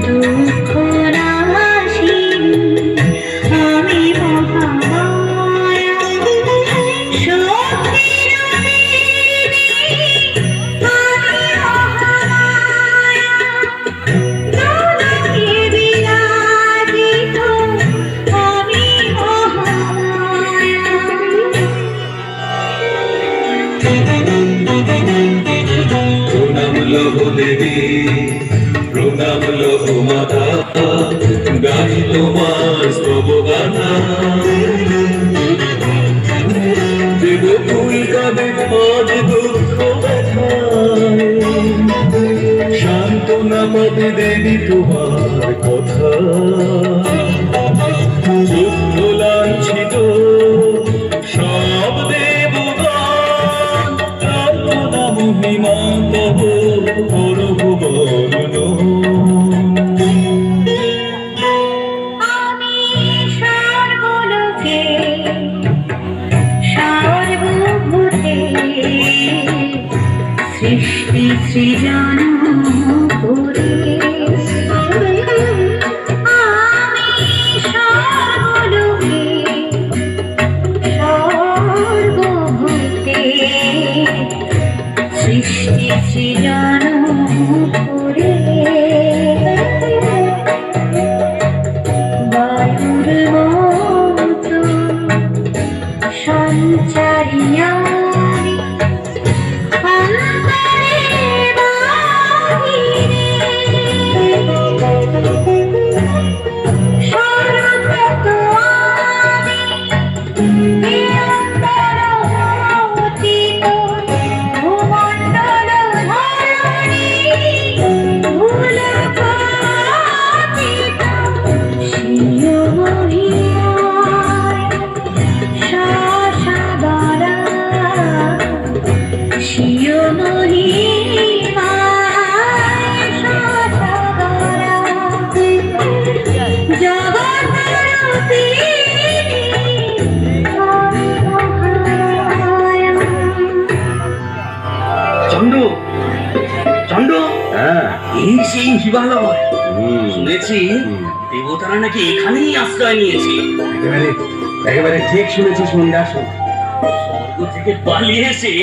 দুঃখ নাশিনী আমি মহামায়া। শক্তি রূপিণী আমি মহামায়া, দোলকে বিরাজিত আমি মহামায়া। প্রণাম লহ দেবী, প্রণাম লহ মাতা, গাই তোমার স্তব গাথা। দেব ফুল কাঁদে আজ দুঃখ ব্যথায়, সান্ত্বনা পাবে দেবী তোমার কথা। যুদ্ধ লাঞ্ছিত সব দেবগণ, প্রার্থনা মহিমা তব করব বর্ণন। আমি সর্বলোকে সর্বভূতে, সৃষ্টি সৃজন করে। আমি সর্বলোকে সর্বভূতে, সৃষ্টি সৃজন করে। বায়ুর মতো সঞ্চারী আমি, অন্তরে বাহিরে সর্বত আমি, নিরন্তর অতীত ভূমণ্ডল ধরণী, ভুলকাতীত স্বীয় মহিমায় সাসাগরা, স্বীয় মহিমায় সাসাগরা। জগৎরূপিণী আমি মহামায়া। চন্ড, চন্ড, এই সেই হিমালয়। শুনেছি দেবতারা নাকি এখানেই আশ্রয় নিয়েছে। একেবারে ঠিক শুনেছিস মন্দাসন। স্বর্গ থেকে পালিয়ে এসে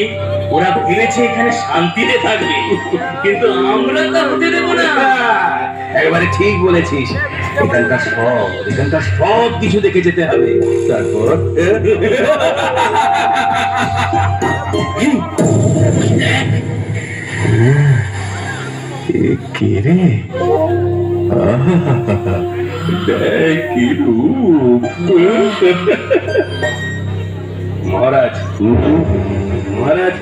ওরা ভেবেছে এখানে শান্তিতে থাকবে, কিন্তু আমরা তা হতে দেব না। একেবারে ঠিক বলেছিস। এখানকার সব কিছু দেখে যেতে হবে। তারপর কে রে? দেখ কি রূপ! মহারাজ, মহারাজ,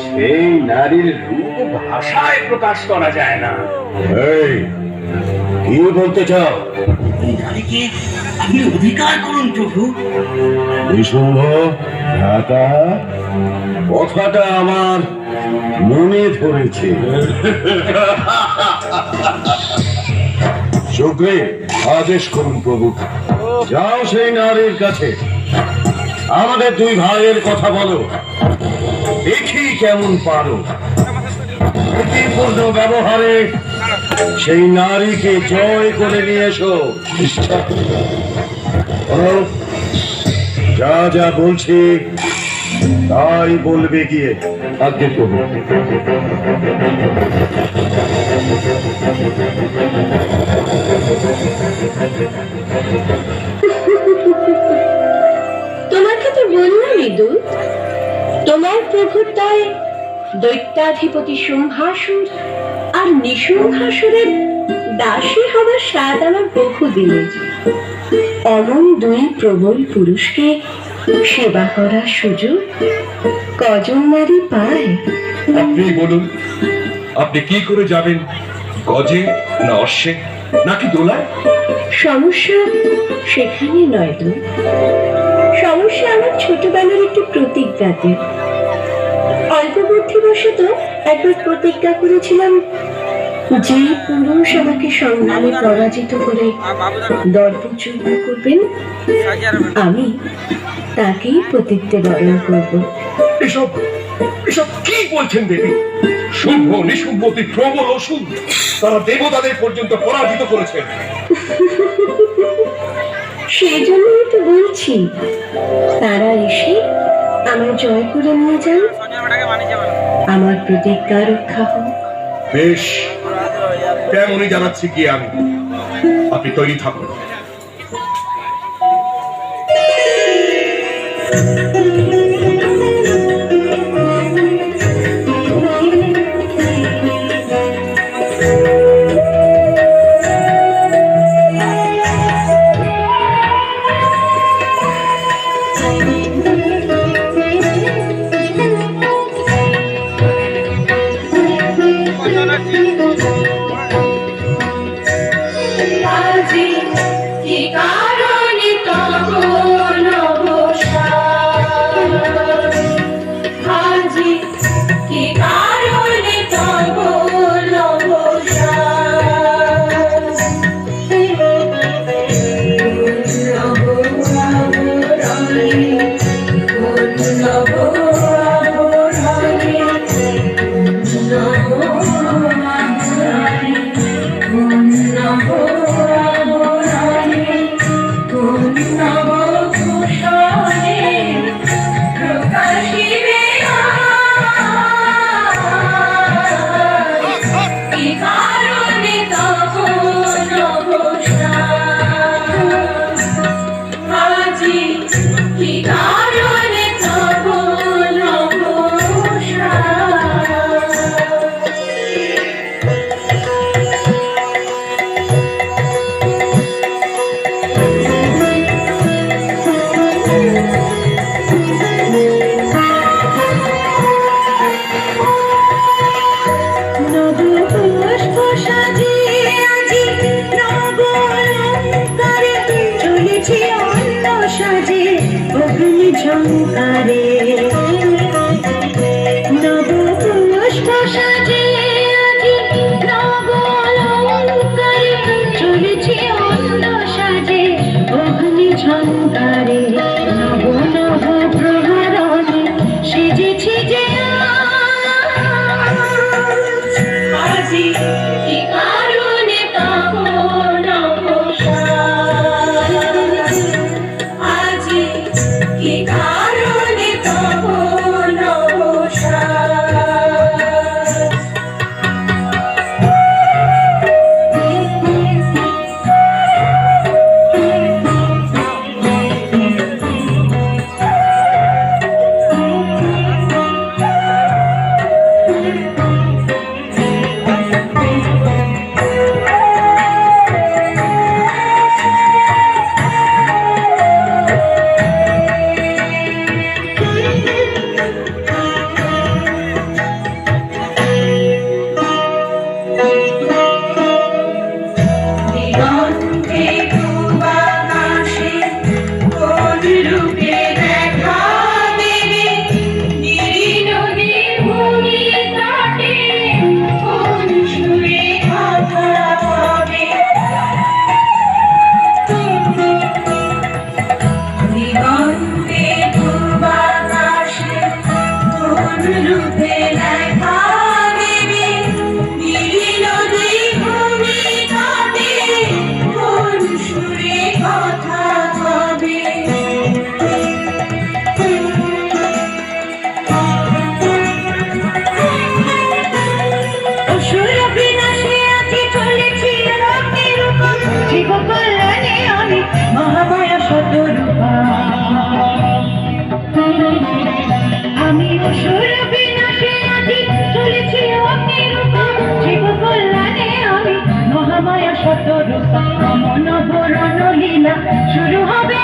সেই নারীর রূপ ভাষায় প্রকাশ করা যায় না। এই, কি বলতে চাও? এই নারীকে আপনি অধিকার করুন প্রভু। নিশুম্ভ, ভ্রাতা, কথাটা আমার মনে ধরেছে। সুগ্রীব, আদেশ করুন প্রভু। যাও সেই নারীর কাছে, আমাদের দুই ভাইয়ের কথা বলো, দেখি কেমন পারো। প্রতিপূর্ণ ব্যবহারে সেই নারীকে জয় করে নিয়ে এসো। যা যা বলছি তাই বলবে গিয়ে। আজ্ঞে প্রভু। তোমাকে তো বললামই দূত, তোমার প্রভুতায় দৈত্যাধিপতি শুম্ভাসুর আর আর নিঃসংহাসুরের দাসী হবার স্বাদ আমার বহুদিনের। অমন দুই প্রবল পুরুষকে সেবা করার সুযোগ কজন নারী পায়? আপনি বলুন, আপনি কি করে যাবেন? গজে না অশ্বে নাকি দোলায়? সমস্যা সেখানে নয় তো, সমস্যা আমার ছোটবেলার একটি প্রতিজ্ঞাতে। অল্প বুদ্ধিবশত একবার প্রতিজ্ঞা করেছিলাম, যে পুরুষ আমাকে সংগ্রামে পরাজিত করে দর্পচূর্ণ করবেন, আমি তাকেই পতিত্বে বরণ করব। এসব এসব কি বলছেন দেবী? শুভ নিশুম্ভতি প্রবল অসুর, তারা দেবতাদের পর্যন্ত পরাজিত করেছেন। সেই জন্যই তো বলছি, তারা এসে আমার জয় করে নিয়ে যান, আমার প্রতিজ্ঞা রক্ষা হোক। বেশ, তেমনই জানাচ্ছি কি আমি। আপনি তৈরি থাকুন। আজি কি কারণে তব নবসার, আজি কি কারণে তব নবসার, ঝঙ্কারে নবপুষ্প সাজে আজি নব অলঙ্কারে চলেছে অন্য সাজে অগ্নি ঝঙ্কারে, নব নব প্রহরণে সেজেছি যে আজি কি কারণে তব নবসার, আজি কি কারণে তব নবসার। তরু অমন বরণ লীলা শুরু হবে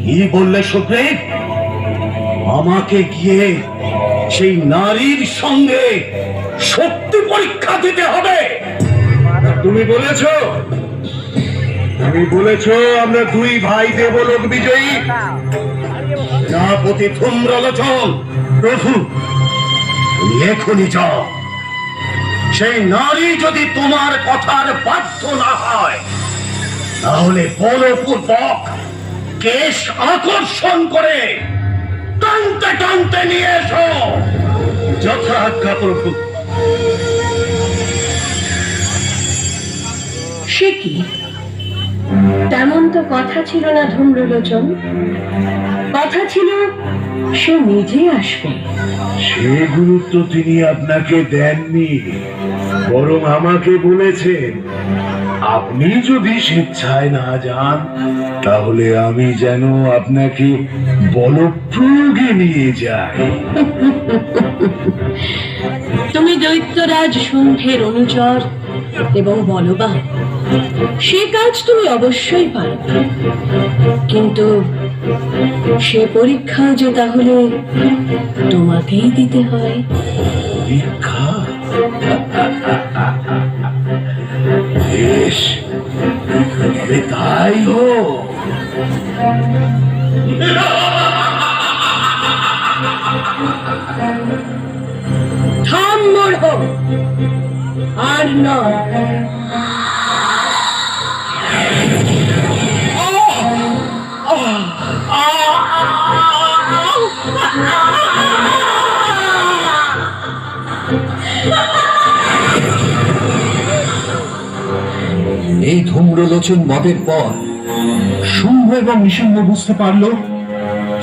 কি বললে সুপ্রিম? আমাকে গিয়ে সেই নারীর সঙ্গে শক্তি পরীক্ষা দিতে হবে? তুমি বলেছো আমরা দুই ভাই দেবলোক বিজয়ী। সেনাপতি ধূম্রলোচন, প্রভু তুমি এখনই যাও। সেই নারী যদি তোমার কথার বাধ্য না হয় তাহলে বলপূর্বক কেশ আকর্ষণ করে টানতে টানতে নিয়ে এসো। যথা আজ্ঞা প্রভু। সে কি? তেমন তো কথা ছিল না ধূম্রলোচন। কথা ছিল সে নিজে আসবে। সে গুরুত্ব তিনি আপনাকে দেননি, বরং আমাকে বলেছেন আপনি যদি স্বেচ্ছায় না যান তাহলে আমি যেন আপনাকে বলপ্রয়োগে নিয়ে যাই। তুমি দৈত্যরাজ শুম্ভের অনুচর এবং বলবান, সে কাজ তুমি অবশ্যই পারো, কিন্তু সে পরীক্ষা যে তাহলে তোমাকেই দিতে হয়। পরীক্ষা? বেশ, তবে তাই হোক। থাম মূর্খ, আর নয়। এই ধূম্রলোচন বধের পর শুম্ভ এবং নিশুম্ভ বুঝতে পারল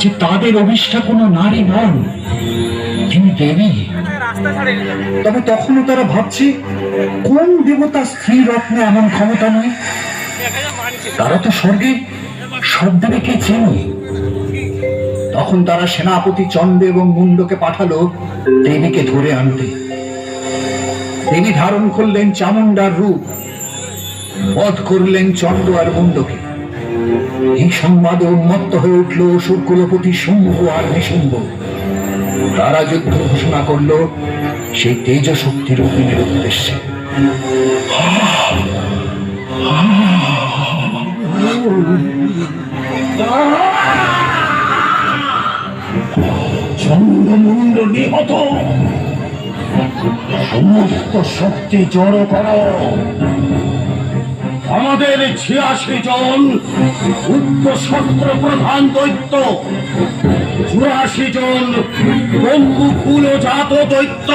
যে তাদের অভিষ্ঠা কোনো নারী নন, তিনি দেবী। তবে তখনও তারা ভাবছে কোন দেবতা স্ত্রী রত্নে এমন ক্ষমতা নয়। তারা তো স্বর্গে সব দেবীকে চেনে। তখন তারা সেনাপতি চন্ড এবং মুন্ডকে পাঠালো দেবীকে ধরে আনতে। দেবী ধারণ করলেন চামুন্ডার রূপ, বধ করলেন চন্ড আর মুন্ডকে। এই সংবাদে উন্মত্ত হয়ে উঠল অসুরকুলপতি শুম্ভ আর নিশুম্ভ। তারা যুদ্ধ ঘোষণা করল সেই তেজ শক্তি রূপিণীর উদ্দেশ্যে। চন্দ্রমুণ্ড নিহত, সমস্ত শক্তি জড়ো করো। আমাদের ৮৬ জন উচ্চশস্ত্র প্রধান দৈত্য, ৮৪ জন ব্রহ্মকুল জাত দৈত্য,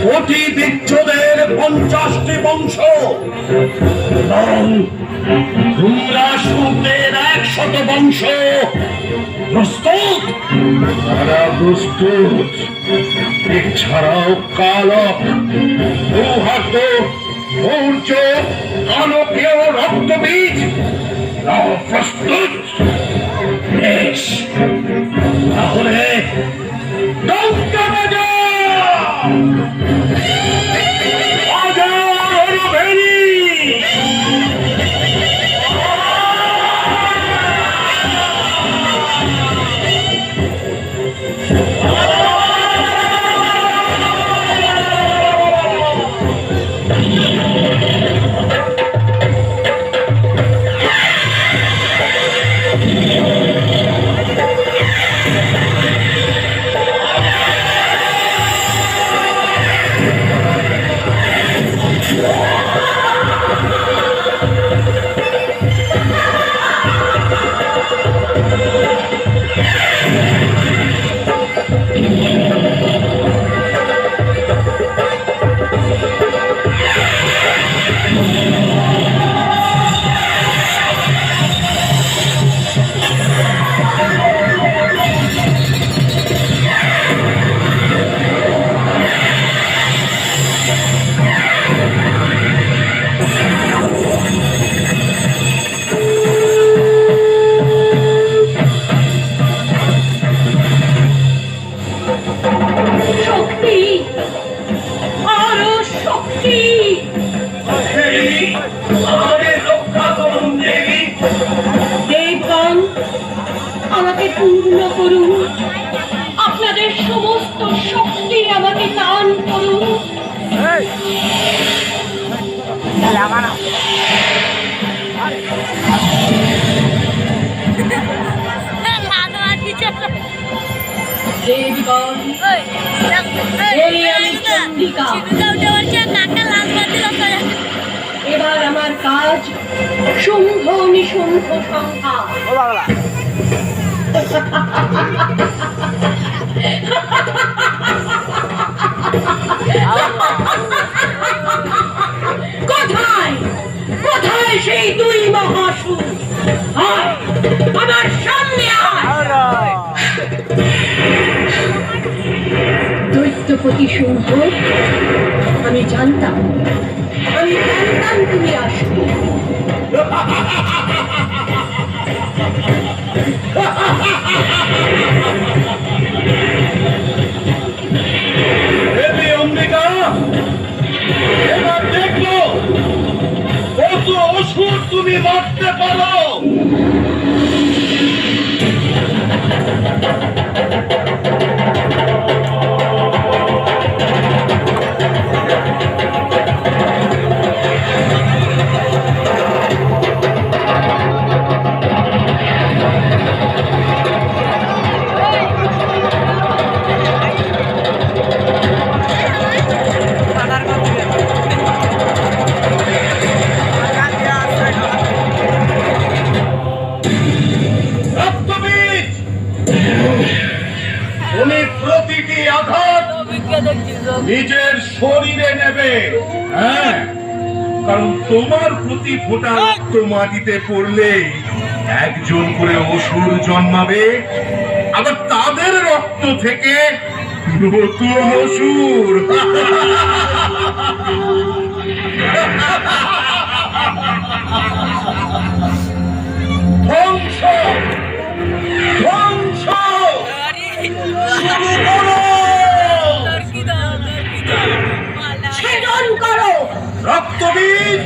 কোটি বিচ্ছদের ৫০টি বংশ এবং ধূম্রাসুরদের ১০০ বংশ প্রস্তুত। তারা প্রস্তুত। এছাড়াও কালক, সৌহার্দ্য, ধৈর্য, আলোকীয় রক্তবীজ প্রস্তুত। বেশ, তাহলে ডঙ্কা বাজাও। বাজাও রণভেরি। শক্তি, আরো শক্তি। আমাদের রক্ষা করুন দেবী। দেবগণ, আমাকে পূর্ণ করুন, আপনাদের সমস্ত শক্তি আমাকে দান করুন। দেবগণ, এই আমি চন্ডিকা। এবার আমার কাজ শুম্ভ নিশুম্ভ সংহার। কোথায় কোথায় সেই দুই মহাসুর? আয়, আমার সামনে আয়। দৈত্যপতি শুম্ভ, আমি জানতাম তুমি আসবে। দেবী অম্বিকা, এবার দেখো কত অসুর তুমি মারতে পারো। রক্তবীজ, তুমি প্রতিটি আঘাত নিজের শরীরে নেবে। হ্যাঁ, কারণ তোমার প্রতি ফোঁটা রক্ত মাটিতে পড়লে একজন করে অসুর জন্মাবে, আবার তাদের রক্ত থেকে নতুন অসুর। ধ্বংস ধ্বংস শুরু করো। ছেদন করো রক্তবীজ,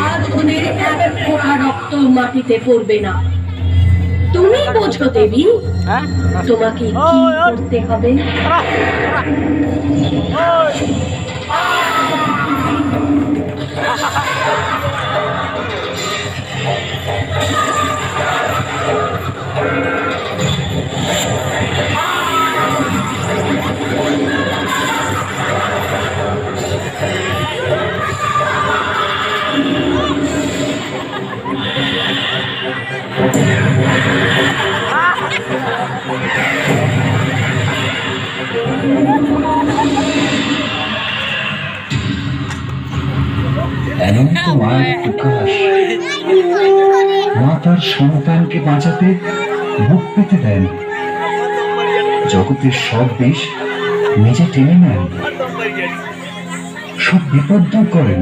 আজ ওদের এক ফোঁটা রক্ত মাটিতে পড়বে না। তুমি বোঝো দেবী, তোমাকে কি করতে হবে। এমন তো মায়ের প্রকাশ, মা তার সন্তানকে বাঁচাতে বুক পেতে দেন, জগতের সব বিষ নিজে টেনে নেন, সব বিপদ দূর করেন।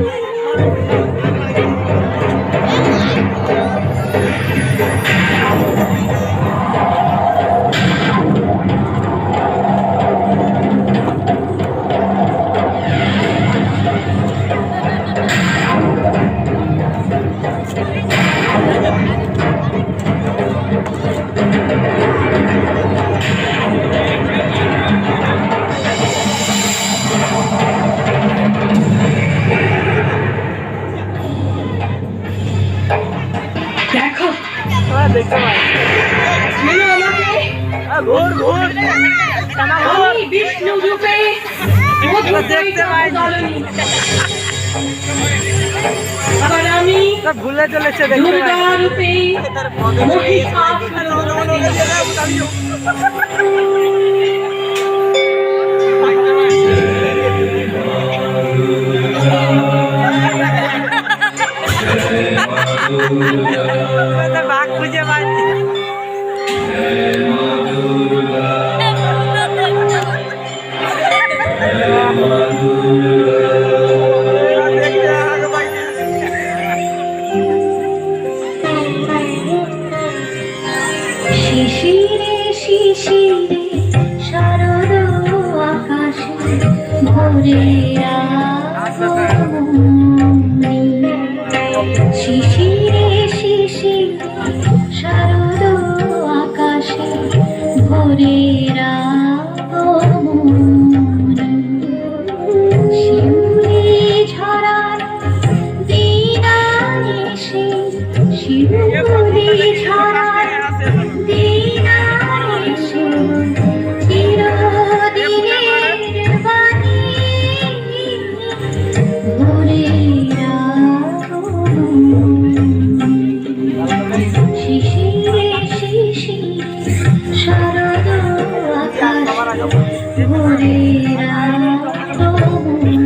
দেখো, আমি বিষ্ণু রূপে মধুকৈটভ দলনী। আবার আমি ভুলে চলেছে দুর্গা রূপে বাঘ খুঁজে পাচ্ছি শিশিরে শিশিরে শারদ আকাশে ভোরের আগমনী। শিশিরে শিশিরে শারদ আকাশে ভোরের আগমনী। শিউলি ঝরার দিন এসে শিউলি ঝরার দিন এসে চিরদিনের বাণী ভোরের আগমনী। শিশিরে শিশিরে শারদ আকাশে ভোরের আগমনী।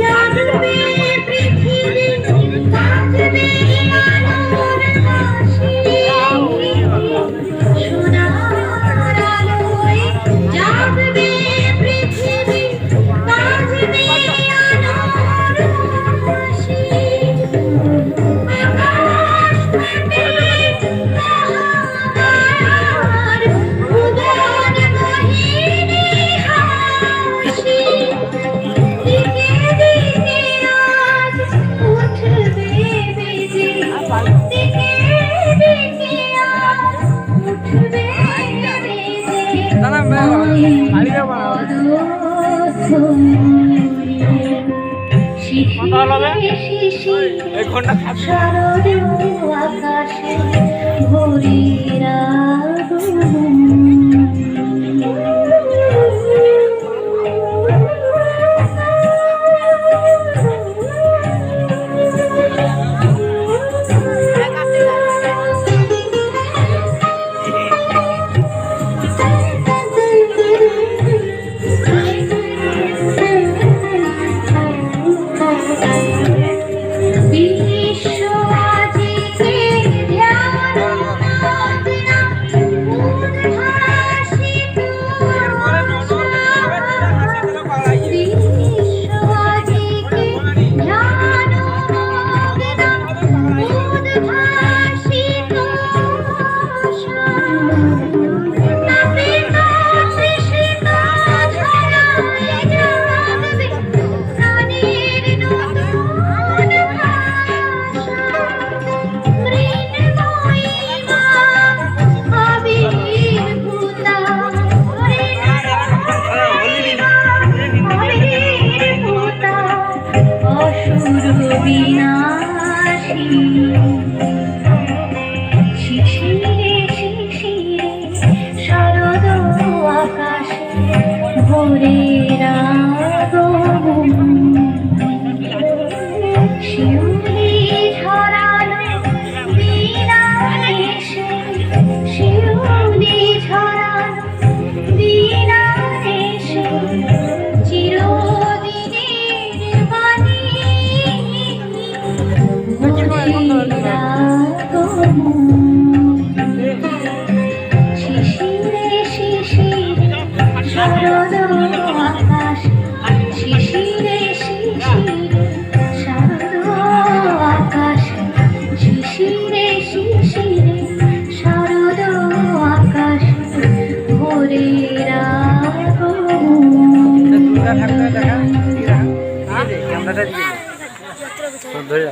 জাগবে পৃথিবী বাজবে আলোর বাঁশি। সোনার আলোয় জাগবে পৃথিবী বাজবে আলোর বাঁশি। আকাশ ফাটে মহাকার ভুবন মোহিনী হাসি। দিকে দিকে আজ উঠবে বেজে, দিকে দিকে আজ উঠবে বেজে। শিশিরে শিশিরে শারদ আকাশে ভোরের বিশ্ব আজিকে ধ্যান মগ্ন উদ্ভাসিত বিশ্ব আজিকে ধ্যান মগ্ন উদ্ভাসিত নাপিত তৃষিত ঝরায় জাগবে প্রাণের নতুন ভাষা। মৃন্ময়ী মা আবির্ভূতা, আবির্ভূতা অসুর বিনাশী। শিশিরে শিশিরে শারদ আকাশে ভোরের আগমনী। শিউলি ঝরানো দিন এসে, শিউলি ঝরানো দিন এসে চিরদিনের বাণী ভোরের আগমনী। শিশিরে শিশিরে শারদ আকাশে, শিশিরে শিশিরে শারদ আকাশে, শিশিরে শিশিরে শারদ আকাশে ভোরের আগমনী। ক্যামেরাটা দিয়ে